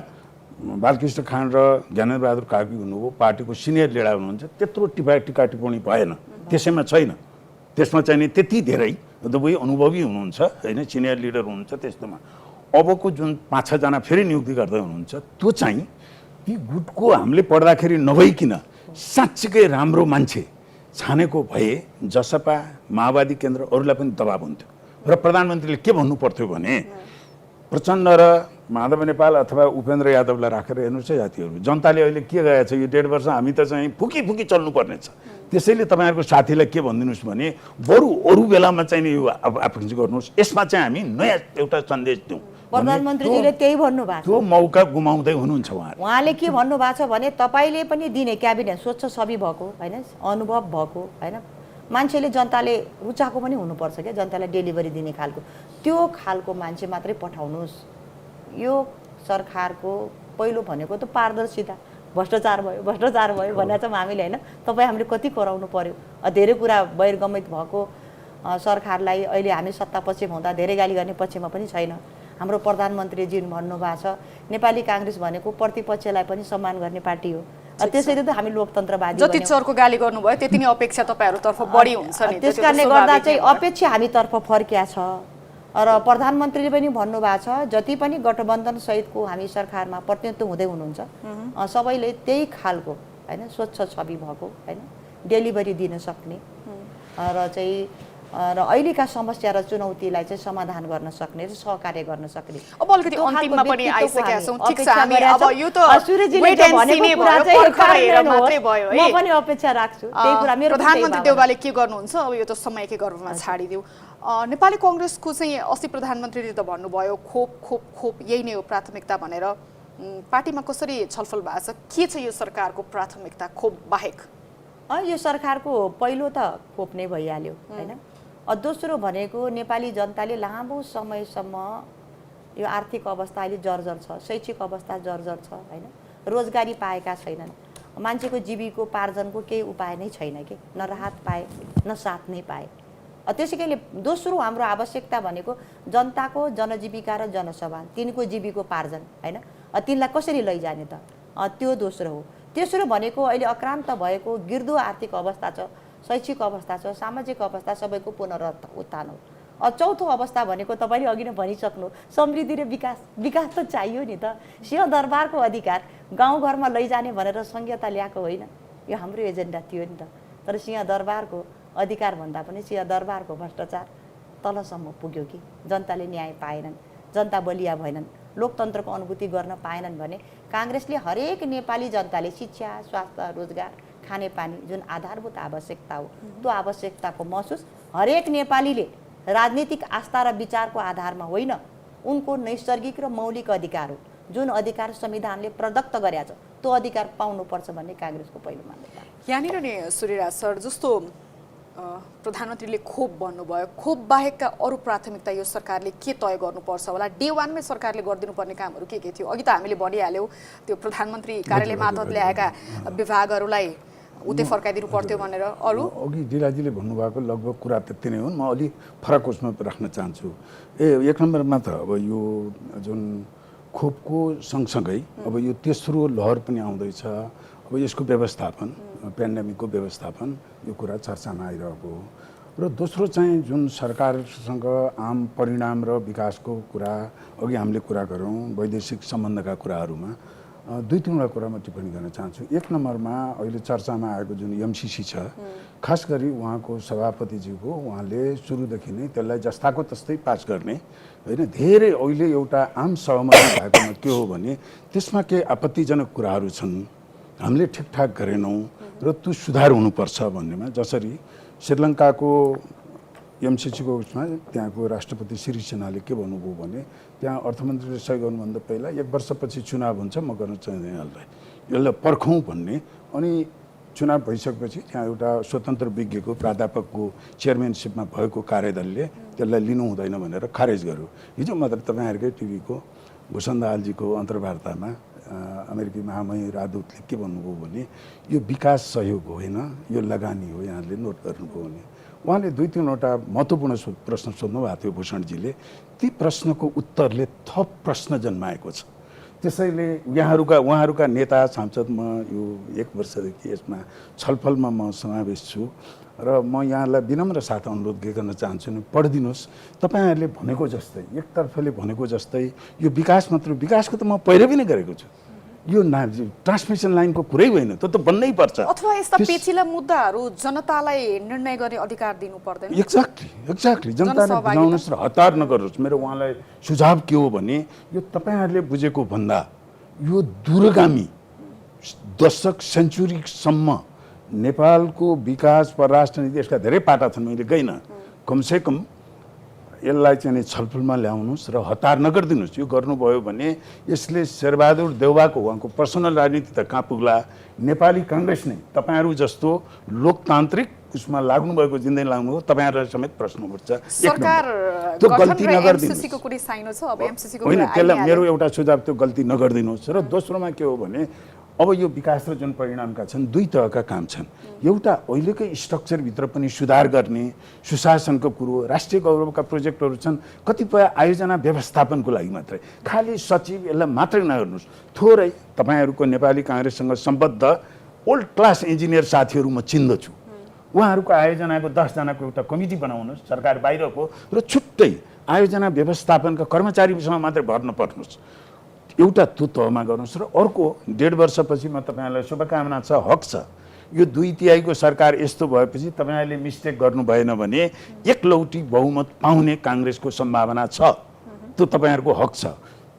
बालकृष्ण खान र ज्ञानेन्द्रबहादुर कार्की हुनुभयो, पार्टीको सिनियर लिडर हुनुहुन्छ, त्यत्रो टिका टिप्पणी भएन, त्यसैमा छैन। त्यसमा चाहिँ नि त्यति धेरै दुवै अनुभवी हुनुहुन्छ होइन, सिनियर लिडर हुनुहुन्छ। त्यस्तोमा अबको जुन 5-6 जना फेरि नियुक्ति गर्दै हुनुहुन्छ, त्यो चाहिँ ती गुटको हामीले पढ्दाखेरि नभइकन साँच्चीकै राम्रो मान्छे छानेको भए जसपा, माओवादी केन्द्र अरूलाई पनि दबाब हुन्थ्यो। र प्रधानमन्त्रीले के भन्नु पर्थ्यो भने प्रचण्ड र माधव नेपाल अथवा उपेन्द्र यादवलाई राखेर हेर्नुहोस् है साथीहरू, जनताले अहिले के गएको छ, यो 1.5 वर्ष हामी त चाहिँ फुकी चल्नुपर्ने छ। त्यसैले तपाईँहरूको साथीलाई के भनिदिनुहोस् भने बरु अरू बेलामा चाहिँ नि यो आफूले गर्नुहोस्, यसमा चाहिँ हामी नयाँ एउटा सन्देश दिउँ। प्रधानमन्त्रीजीले त्यही भन्नुभएको, त्यो मौका गुमाउँदै हुनुहुन्छ उहाँले के भन्नुभएको छ भने तपाईँले पनि दिने क्याबिनेट स्वच्छ छवि भएको होइन, अनुभव भएको होइन, मान्छेले जनताले रुचाएको पनि हुनुपर्छ क्या, जनतालाई डेलिभरी दिने खालको त्यो खालको मान्छे मात्रै पठाउनुहोस्। यो सरकारको पहिलो भनेको त पारदर्शिता, भ्रष्टाचार भयो भनेको छौँ हामीले होइन। तपाईँ हामीले कति कराउनु पर्यो, धेरै कुरा बहिर्गमित भएको सरकारलाई अहिले हामी सत्ता पक्षमा हुँदा धेरै गाली गर्ने पक्षमा पनि छैन। हाम्रो प्रधानमन्त्रीजी भन्नुभएको छ नेपाली काङ्ग्रेस भनेको प्रतिपक्षलाई पनि सम्मान गर्ने पार्टी हो। त्यसैले त हामी लोकतन्त्रवादी जति चोरको गाली गर्नुभयो त्यति नै अपेक्षा तपाईँहरूतर्फ बढी हुन्छ नि। त्यसकारणले गर्दा चाहिँ अपेक्षा हामीतर्फ फर्किया छ। र प्रधानमन्त्रीले पनि भन्नुभएको छ जति पनि गठबन्धन सहितको हामी सरकारमा प्रतिनिधित्व हुँदै हुनुहुन्छ सबैले त्यही खालको होइन स्वच्छ छवि भएको होइन, डेलिभरी दिन सक्ने र चाहिँ र अहिलेका समस्या र चुनौतीलाई चाहिँ समाधान गर्न सक्ने र सहकार्य गर्न सक्ने। अब अलिकति अन्तिममा पनि आइसकेका छौँ। ठिक छ, हामी अब यो त सूर्यजीले भनेको कुरा चाहिँ मात्रै भयो है, म पनि अपेक्षा राख्छु त्यही कुरा। मेरो प्रधानमन्त्री देउवाले के गर्नुहुन्छ अब यो त समयकै गर्भमा छाडिदिउँ। नेपाली काङ्ग्रेसको चाहिँ अस्ति प्रधानमन्त्रीले त भन्नुभयो खोप यही नै हो प्राथमिकता भनेर। पार्टीमा कसरी छलफल भएको छ, के छ यो सरकारको प्राथमिकता खोप बाहेक? यो सरकारको पहिलो त खोप नै भइहाल्यो होइन। दोस्रो भनेको नेपाली जनताले लामो समयसम्म यो आर्थिक अवस्था अहिले जर्जर छ, शैक्षिक अवस्था जर्जर छ होइन, रोजगारी पाएका छैनन्, मान्छेको जीविकोपार्जनको केही उपाय नै छैन कि, न राहत पाए न साथ नै पाए। त्यसैले दोस्रो हाम्रो आवश्यकता भनेको जनताको जनजीविका र जनसभा, तिनको जीविकोपार्जन होइन, तिनलाई कसरी लैजाने त, त्यो दोस्रो हो। तेस्रो भनेको अहिले अक्रान्त भएको गिर्दो आर्थिक अवस्था छ, शैक्षिक अवस्था छ, सामाजिक अवस्था सबैको पुनरुत्थान हो। चौथो अवस्था भनेको तपाईँले अघि नै भनिसक्नु समृद्धि र विकास त चाहियो नि त। सिंहदरबारको अधिकार गाउँघरमा लैजाने भनेर संहिता ल्याएको होइन, यो हाम्रो एजेन्डा थियो नि त। तर सिंहदरबारको अधिकार भन्दा पनि सिंहदरबारको भ्रष्टाचार तलसम्म पुग्यो कि जनताले न्याय पाएनन्, जनता बलिया भएनन्, लोकतन्त्रको अनुभूति गर्न पाएनन् भने काङ्ग्रेसले हरेक नेपाली जनताले शिक्षा, स्वास्थ्य, रोजगार, खानेपानी जुन आधारभूत आवश्यकता हो त्यो आवश्यकताको महसुस हरेक नेपालीले राजनीतिक आस्था र विचारको आधारमा होइन, उनको नैसर्गिक र मौलिक अधिकार हो। जुन अधिकार संविधानले प्रदत्त गरेको छ त्यो अधिकार पाउनुपर्छ भन्ने काङ्ग्रेसको पहिलो मान्यता। यहाँनिर नि सूर्यराज सर, जस्तो प्रधानमन्त्रीले खोप भन्नुभयो, खोप बाहेकका अरू प्राथमिकता यो सरकारले के तय गर्नुपर्छ होला? डे 1 मै सरकारले गरिदिनुपर्ने कामहरू के थियो? अघि त हामीले भनिहाल्यौँ त्यो प्रधानमन्त्री कार्यालय मार्फत ल्याएका विभागहरूलाई उतै फर्काइदिनु पर्थ्यो भनेर। अरू अघि दिलाजीले भन्नुभएको लगभग कुरा त्यति नै हुन्। म अलि फरक उसमा राख्न चाहन्छु। एक नम्बरमा त अब यो जुन खोपको सँगसँगै अब यो तेस्रो लहर पनि आउँदैछ, अब यसको व्यवस्थापन, पेन्डेमिकको व्यवस्थापन, यो कुरा चर्चामा आइरहेको हो। र दोस्रो चाहिँ जुन सरकारसँग आम परिणाम र विकासको कुरा, अघि हामीले कुरा गरौँ वैदेशिक सम्बन्धका कुराहरूमा दुई तीनवटा कुरा म टिप्पणी गर्न चाहन्छु। एक नम्बरमा अहिले चर्चामा आएको जुन एमसिसी छ, खास गरी उहाँको सभापतिज्यूको, उहाँले सुरुदेखि नै त्यसलाई जस्ताको तस्तै पास गर्ने होइन। धेरै अहिले एउटा आम सहमति भएकोमा के हो भने त्यसमा केही आपत्तिजनक कुराहरू छन्, हामीले ठिकठाक गरेनौँ र त्यो सुधार हुनुपर्छ भन्नेमा। जसरी श्रीलङ्काको एमसिसीको उसमा त्यहाँको राष्ट्रपति सिरिसेनाले के भन्नुभयो भने त्यहाँ अर्थमन्त्रीले सही गर्नुभन्दा पहिला 1 वर्षपछि चुनाव हुन्छ, म गर्न चाहँदैन यसलाई पर्खौँ भन्ने। अनि चुनाव भइसकेपछि त्यहाँ एउटा स्वतन्त्र विज्ञको प्राध्यापकको चेयरम्यानसिपमा भएको कार्यदलले त्यसलाई लिनु हुँदैन भनेर खारेज गर्यो। हिजो मात्र तपाईँहरूकै टिभीको भूषण दाहालजीको अन्तर्वार्तामा अमेरिकी महामहिम राजदूतले के भन्नुभयो भने यो विकास सहयोग होइन, यो लगानी हो, यहाँले नोट गर्नुभयो भने। उहाँले दुई तीनवटा महत्त्वपूर्ण प्रश्न सोध्नु भएको थियो भूषणजीले। ती प्रश्नको उत्तरले थप प्रश्न जन्माएको छ। त्यसैले उहाँहरूका नेता सांसद, म यो 1 वर्षदेखि यसमा छलफलमा म समावेश छु र म यहाँलाई विनम्र साथ अनुरोध के गर्न चाहन्छु नि, पढिदिनुहोस्। तपाईँहरूले भनेको जस्तै, एकतर्फले भनेको जस्तै यो विकास मात्र, विकासको त म पहिला पनि गरेको छु। यो ट्रान्समिसन लाइनको कुरै होइन, त्यो त बन्नै पर्छ। अथवा यस्ता पेचिला मुद्दाहरू जनतालाई निर्णय गर्ने अधिकार दिनु पर्दैन। एक्ज्याक्टली जनताले बुझाउनुहोस् र हतार नगर्नुहोस्। मेरो उहाँलाई सुझाव के हो भने यो तपाईँहरूले बुझेको भन्दा यो दूरगामी दशक सेन्चुरीसम्म नेपालको विकास, परराष्ट्र नीति, यसका धेरै पाटा छन्, मैले गइनँ। कमसेकम यसलाई चाहिँ छलफलमा ल्याउनुहोस् र हतार नगरिदिनुहोस्। यो गर्नुभयो भने यसले शेरबहादुर देउवाको उहाँको पर्सनल राजनीति त कहाँ पुग्ला। नेपाली काङ्ग्रेस नै तपाईँहरू जस्तो लोकतान्त्रिक उसमा लाग्नुभएको जिन्दगी लाग्नुभयो, तपाईँहरूलाई समेत प्रश्न उठ्छ। सरकार त्यो गल्ती नगरिदिनुहोस्। एमसिसीको कुनै साइनो छ, अब एमसिसीको होइन, त्यसलाई मेरो एउटा सुझाव, त्यो गल्ती नगरिदिनुहोस्। र दोस्रोमा के हो भने अब यो विकास र जुन परिणामका छन् दुई तहका काम छन्। एउटा अहिलेकै स्ट्रक्चरभित्र पनि सुधार गर्ने, सुशासनको कुरो, राष्ट्रिय गौरवका प्रोजेक्टहरू छन्, कतिपय आयोजना व्यवस्थापनको लागि मात्रै, खालि सचिव यसलाई मात्रै नगर्नुहोस्। थोरै तपाईँहरूको नेपाली काङ्ग्रेससँग सम्बद्ध ओल्ड क्लास इन्जिनियर साथीहरू म चिन्दछु, उहाँहरूको आयोजनाको 10 जनाको एउटा कमिटी बनाउनुहोस् सरकार बाहिरको, र छुट्टै आयोजना व्यवस्थापनका कर्मचारीसँग मात्रै भर नपर्नुहोस्। एउटा त्यो तहमा गर्नुहोस्। र अर्को 1.5 वर्षपछि म तपाईँहरूलाई शुभकामना छ, हक छ, यो 2/3 सरकार यस्तो भएपछि तपाईँहरूले मिस्टेक गर्नु भएन भने एकलौटी बहुमत पाउने काङ्ग्रेसको सम्भावना छ, त्यो तपाईँहरूको हक छ।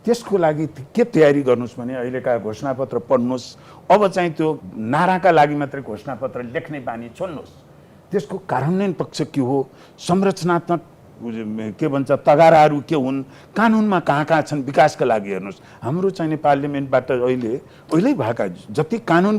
त्यसको लागि के तयारी गर्नुहोस् भने अहिलेका घोषणापत्र पढ्नुहोस्। अब चाहिँ त्यो नाराका लागि मात्रै घोषणापत्र लेख्ने बानी छोड्नुहोस्। त्यसको कार्यान्वयन पक्ष के हो, संरचनात्मक के भन्छ तगाराहरू के हुन्, कानुनमा कहाँ कहाँ छन्, विकासका लागि हेर्नुहोस्। हाम्रो चाहिँ पार्लियामेन्टबाट अहिले भएका जति कानुन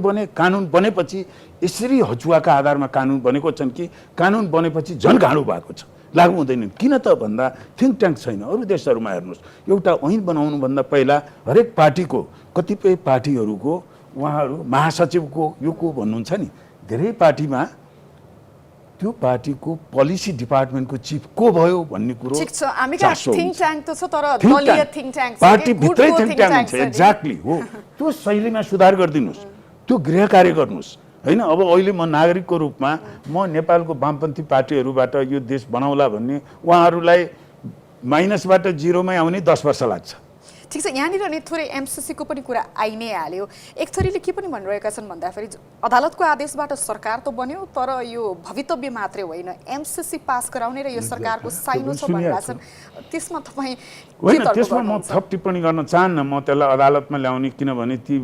बनेपछि यसरी हचुवाका आधारमा कानुन बनेको छन् कि कानुन बनेपछि झन् गाह्रो भएको छ, लागू हुँदैन। किन त भन्दा थिङ्क ट्याङ्क छैन। अरू देशहरूमा हेर्नुहोस्, एउटा ऐन बनाउनुभन्दा पहिला हरेक पार्टीको, कतिपय पार्टीहरूको उहाँहरू महासचिवको यो को भन्नुहुन्छ नि, धेरै पार्टीमा त्यो पार्टीको पोलिसी डिपार्टमेन्टको चिफ को भयो भन्ने कुरो ठीक छ। हामी कहाँ थिङ्क ट्याङ्क त छ, तर दलीय थिङ्क ट्याङ्क छ, पार्टी भित्रै थिङ्क ट्याङ्क छ। एक्ज्याक्टली हो, त्यो शैलीमा सुधार गरिदिनुहोस्, त्यो गृह कार्य गर्नुहोस् होइन। अब अहिले म नागरिकको रूपमा म नेपालको वामपन्थी पार्टीहरूबाट यो देश बनाउला भन्ने, उहाँहरूलाई माइनसबाट 0मै आउने 10 वर्ष लाग्छ। ठिक छ, यहाँनिर नि थोरै एमसीसीको पनि कुरा आइ नै हाल्यो। एक थरीले के पनि भनिरहेका छन् भन्दाखेरि अदालतको आदेशबाट सरकार त बन्यो, तर यो भवितव्य मात्रै होइन, एमसीसी पास गराउने र यो सरकारको साइनो छ भनिरहेका छन्। त्यसमा तपाईँ होइन, त्यसमा म थप टिप्पणी गर्न चाहन्न। म त्यसलाई अदालतमा ल्याउने, किनभने ती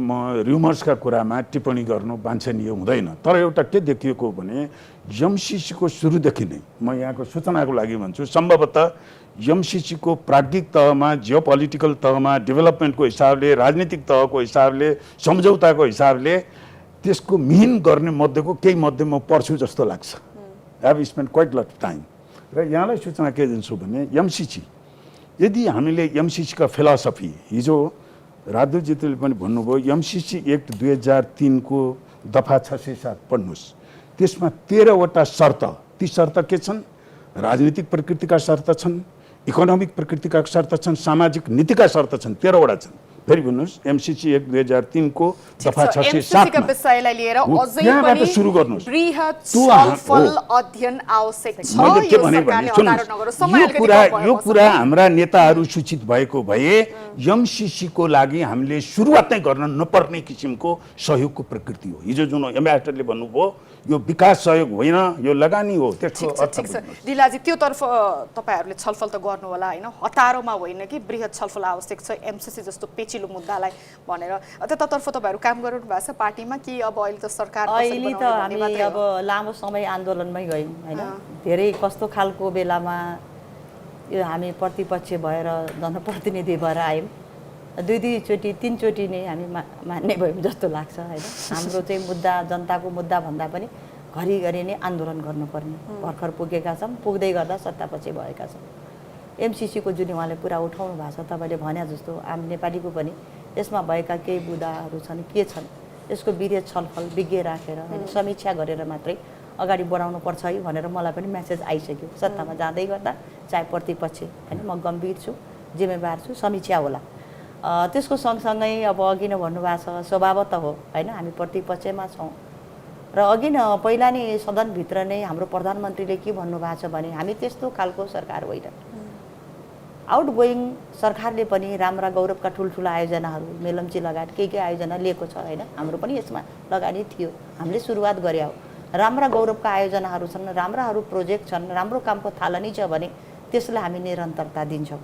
र्युमर्सका कुरामा टिप्पणी गर्नु वाञ्छनीय हुँदैन। तर एउटा के देखिएको भने एमसीसीको सुरुदेखि नै, म यहाँको सूचनाको लागि भन्छु, सम्भवतः एमसीसीको प्राज्ञिक तहमा, जियोपोलिटिकल तहमा, डेभलपमेन्टको हिसाबले, राजनीतिक तहको हिसाबले, सम्झौताको हिसाबले त्यसको मिहिन गर्ने मध्येको केही मध्ये म पढ्छु जस्तो लाग्छ। I have spend quite lot time. र यहाँलाई सूचना के दिन्छु भने एमसीसी, यदि हामीले एमसीसीका फिलोसफी, हिजो राजदूतजीले पनि भन्नुभयो, एमसीसी एक्ट 2003 को दफा 607 पढ्नुहोस्। त्यसमा 13वटा शर्त, ती शर्त के छन्? राजनीतिक प्रकृतिका शर्त छन्, इकोनोमिक प्रकृतिका शर्त छन्, सामाजिक नीतिका शर्त छन्, 13वटा छन्। फेरि भन्नुहोस्, एमसीसी एक्ट 2003 को दफा 607 का विषयलाई लिएर अझै पनि सुरु गर्नुहोस्। बृहत छलफल अध्ययन आवश्यक छ। मैले के भने यो कुरा हाम्रा नेताहरू सूचित भएको भए एमसीसी को लागि हामीले सुरुवात नै गर्न नपर्ने किसिमको सहयोगको प्रकृति हो। हिजो जुन एम्बेसडरले भन्नुभयो यो विकास सहयोग होइन, यो लगानी हो, त्यसको अर्थ ठिक छ। दिलाजी, त्योतर्फ तपाईहरूले छलफल त गर्नु होला होइन, हतारोमा होइन कि बृहत छलफल आवश्यक छ एमसीसी जस्तो पेचिलो मुद्दालाई भनेर, त्यतातर्फ तपाईँहरू काम गर्नु भएको छ पार्टीमा कि अब अहिले त सरकार अहिले त हामी अब लामो समय आन्दोलनमै गयौँ होइन। धेरै कस्तो खालको बेलामा यो हामी प्रतिपक्ष भएर जनप्रतिनिधि भएर आयौँ, दुईचोटि तीनचोटि नै हामी मान्ने भयौँ जस्तो लाग्छ होइन। हाम्रो चाहिँ मुद्दा जनताको मुद्दा भन्दा पनि घरिघरि नै आन्दोलन गर्नुपर्ने भर्खर पुगेका छौँ, पुग्दै गर्दा सत्तापछि भएका छौँ। एमसीसीको जुन उहाँले कुरा उठाउनु भएको छ, तपाईँले भने जस्तो आम नेपालीको पनि यसमा भएका केही मुद्दाहरू छन्, के छन्, यसको विधेयक छलफल विज्ञ राखेर होइन, समीक्षा गरेर मात्रै अगाडि बढाउनु पर्छ है भनेर मलाई पनि मेसेज आइसक्यो। सत्तामा जाँदै गर्दा चाहे प्रतिपक्ष होइन, म गम्भीर छु, जिम्मेवार छु, समीक्षा होला। त्यसको सँगसँगै अब अघि नै भन्नुभएको छ, स्वभावतः हो होइन, हामी प्रतिपक्षमा छौँ र अघि नै पहिला नै सदनभित्र नै हाम्रो प्रधानमन्त्रीले के भन्नुभएको छ भने हामी त्यस्तो खालको सरकार होइन। आउटगोइङ सरकारले पनि राम्रा गौरवका ठुल्ठुला आयोजनाहरू, मेलम्ची लगायत के आयोजना लिएको छ होइन, हाम्रो पनि यसमा लगानी थियो, हामीले सुरुवात गरे हो। राम्रा गौरवका आयोजनाहरू छन्, राम्राहरू प्रोजेक्ट छन्, राम्रो कामको थालनी छ भने त्यसलाई हामी निरन्तरता दिन्छौँ।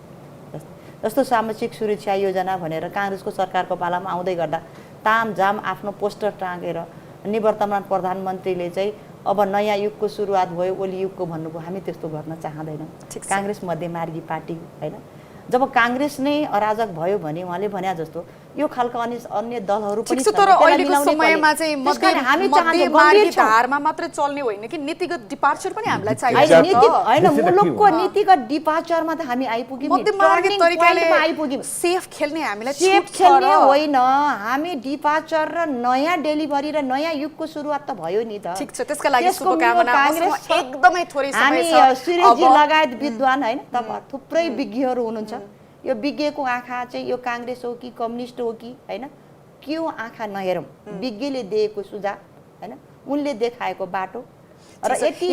जस्तो सामाजिक सुरक्षा योजना भनेर काङ्ग्रेसको सरकारको पालामा आउँदै गर्दा तामझाम आफ्नो पोस्टर टाँगेर निवर्तमान प्रधानमन्त्रीले चाहिँ अब नयाँ युगको सुरुवात भयो, ओली युगको भन्नुभयो। हामी त्यस्तो गर्न चाहँदैनौँ। काङ्ग्रेस मध्यमार्गी पार्टी होइन। जब काङ्ग्रेस नै अराजक भयो भने उहाँले भने जस्तो यो खालका अन्य दलहरू पनि छन्। तर अहिलेको समयमा चाहिँ मध्यमार्गी धारमा मात्र चल्ने होइन कि नीतिगत डिपार्चर पनि हामीलाई चाहिन्छ होइन। मुलुकको नीतिगत डिपार्चरमा त हामी आइपुग्यौँ, मध्यमार्गी तरिकाले आइपुग्यौँ। सेफ खेल्ने हामीलाई सेफ खेल्ने होइन, हामी डिपार्चर र नयाँ डेलिभरी र नयाँ युगको सुरुवात त भयो नि त। ठिक छ, त्यसका लागि शुभकामना। एकदमै थोरै समय छ। हामी सूर्यजी लगायत विद्वान होइन, थुप्रै विज्ञहरू हुनुहुन्छ। यो विज्ञको आँखा चाहिँ यो काङ्ग्रेस हो कि कम्युनिस्ट हो कि होइन, क्यों आँखा नहेरौँ? विज्ञले दिएको सुझाव होइन, उनले देखाएको बाटो र यति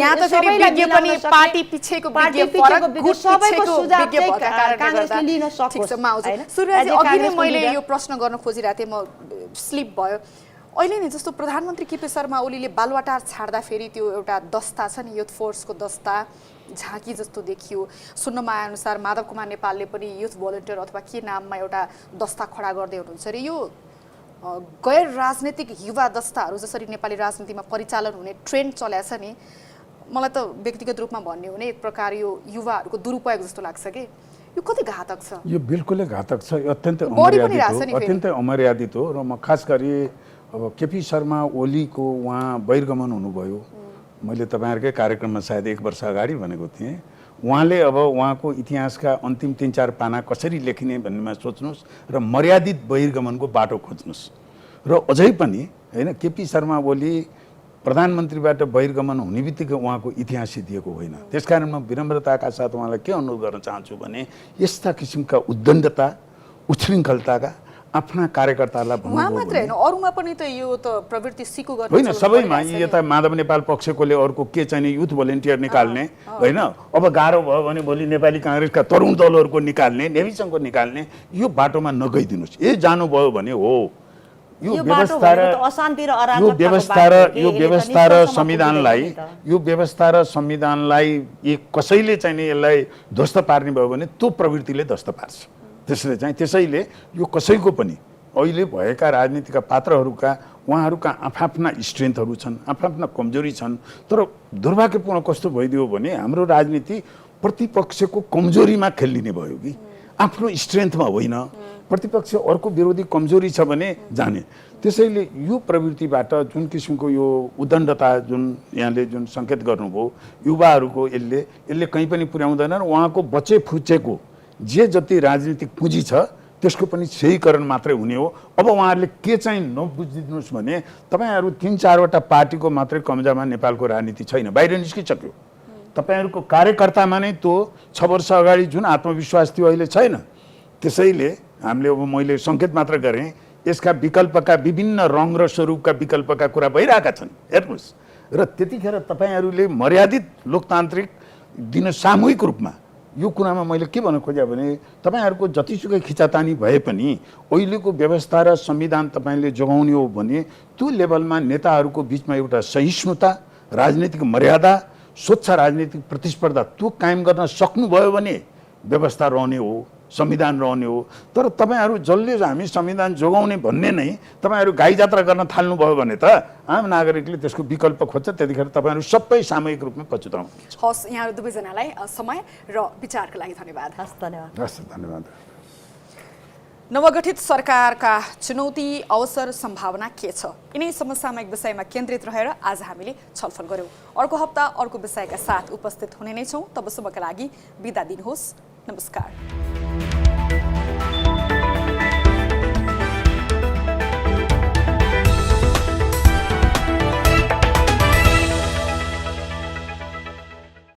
पार्टी पिछेको सबैको सुझाव काङ्ग्रेसले लिन सकोस्। सूर्यजी, अघि नै मैले यो प्रश्न गर्न खोजिरहेको थिएँ, म स्लिप भयो। अहिले नि जस्तो प्रधानमन्त्री केपी शर्मा ओलीले बालुवाटार छाड्दाखेरि त्यो एउटा दस्ता छ नि, युथ फोर्सको दस्ता झाँकी जस्तो देखियो। सुन्नमा आएअनुसार माधव कुमार नेपालले पनि युथ भोलिन्टियर अथवा के नाममा एउटा दस्ता खडा गर्दै हुनुहुन्छ अरे। यो गैर राजनीतिक युवा दस्ताहरू जसरी नेपाली राजनीतिमा परिचालन हुने ट्रेन्ड चलेको छ नि, मलाई त व्यक्तिगत रूपमा भन्ने हो भने एक प्रकार यो युवाहरूको दुरुपयोग जस्तो लाग्छ कि यो कति घातक छ? यो बिल्कुलै घातक छ, अत्यन्तै अमर्यादित हो। र म खास गरी अब केपी शर्मा ओलीको उहाँ बहिर्गमन हुनुभयो, मैले तपाईँहरूकै कार्यक्रममा सायद 1 वर्ष अगाडि भनेको थिएँ। उहाँले अब उहाँको इतिहासका अन्तिम 3-4 पाना कसरी लेखिने भन्नेमा सोच्नुहोस् र मर्यादित बहिर्गमनको बाटो खोज्नुहोस्। र अझै पनि होइन, केपी शर्मा ओली प्रधानमन्त्रीबाट बहिर्गमन हुने बित्तिकै उहाँको इतिहास सिद्धिएको होइन। त्यसकारण म विनम्रताका साथ उहाँलाई के अनुरोध गर्न चाहन्छु भने यस्ता किसिमका उद्दण्डता, उच्छृङ्खलताका आफ्ना कार्यकर्तालाई उहाँ भन्नुभयो मात्रै होइन भने- अरूमा पनि त यो त प्रवृत्ति सिको गर्ने होइन चलन सबैमा परिरहेको छ यता माधव नेपाल पक्षकोले अर्को के चाहिने युथ भोलिन्टियर निकाल्ने होइन अब गाह्रो भयो भने भोलि नेपाली काङ्ग्रेसका तरुण दलहरूको निकाल्ने नेभी सङ्घको निकाल्ने यो बाटोमा नगइदिनुहोस्। ए जानुभयो भने हो यो यो बाटो व्यवस्था र भनेको त अशान्ति र यो अराजकताको व्यवस्था बाटो र हो कि यो यसले त व्यवस्था र निष्कर्षमा संविधानलाई पुग्दैन नि त। यो व्यवस्था र संविधानलाई कसैले चाहिँ नि यसलाई ध्वस्त पार्ने भयो भने त्यो प्रवृत्तिले ध्वस्त पार्छ। त्यसैले यो कसैको पनि अहिले भएका राजनीतिका पात्रहरूका उहाँहरूका आफ्ना स्ट्रेन्थहरू छन्, आफ्ना कमजोरी छन्। तर दुर्भाग्यपूर्ण कस्तो भइदियो भने हाम्रो राजनीति प्रतिपक्षको कमजोरीमा खेलिने भयो कि आफ्नो स्ट्रेन्थमा होइन। प्रतिपक्ष अर्को विरोधी कमजोरी छ भने जाने। त्यसैले यो प्रवृत्तिबाट जुन किसिमको यो उद्दण्डता जुन यहाँले जुन सङ्केत गर्नुभयो युवाहरूको यसले कहीँ पनि पुर्याउँदैन र उहाँको बचे फुचेको जे जति राजनीतिक पुँजी छ त्यसको पनि सहीकरण मात्रै हुने हो। अब उहाँहरूले के चाहिँ नबुझिदिनुहोस् भने तपाईँहरू 3-4वटा पार्टीको मात्रै कब्जामा नेपालको राजनीति छैन, बाहिर निस्किसक्यो। तपाईँहरूको कार्यकर्तामा नै त्यो 6 वर्ष अगाडि जुन आत्मविश्वास थियो अहिले छैन। त्यसैले हामीले अब मैले सङ्केत मात्र गरेँ, यसका विकल्पका विभिन्न रङ र स्वरूपका विकल्पका कुरा भइरहेका छन्। हेर्नुहोस् र त्यतिखेर तपाईँहरूले मर्यादित लोकतान्त्रिक दिन सामूहिक रूपमा यो कुरामा मैले के भन्न खोजेँ भने तपाईँहरूको जतिसुकै खिचातानी भए पनि अहिलेको व्यवस्था र संविधान तपाईँले जोगाउने हो भने त्यो लेभलमा नेताहरूको बिचमा एउटा सहिष्णुता, राजनीतिक मर्यादा, स्वच्छ राजनीतिक प्रतिस्पर्धा त्यो कायम गर्न सक्नुभयो भने व्यवस्था रहने हो, संविधान रहने हो। तर तपाईँहरू जसले हामी संविधान जोगाउने भन्ने नै तपाईँहरू गाई जात्रा गर्न थाल्नुभयो भने त आम नागरिकले त्यसको विकल्प खोज्छ। त्यतिखेर तपाईँहरू सबै सामूहिक रूपमा पछुताउनुहुन्छ। हस्, यहाँहरू दुवैजनालाई समय र विचारका लागि धन्यवाद। हस्, धन्यवाद। हस्, धन्यवाद। नवगठित सरकारका चुनौती, अवसर, सम्भावना के छ? यिनै समसामयिक विषयमा केन्द्रित रहेर आज हामीले छलफल गर्यौं। अर्को हप्ता अर्को विषयका साथ उपस्थित हुने नै छौं। तबसम्मका लागि बिदा दिनुहोस्। नमस्कार।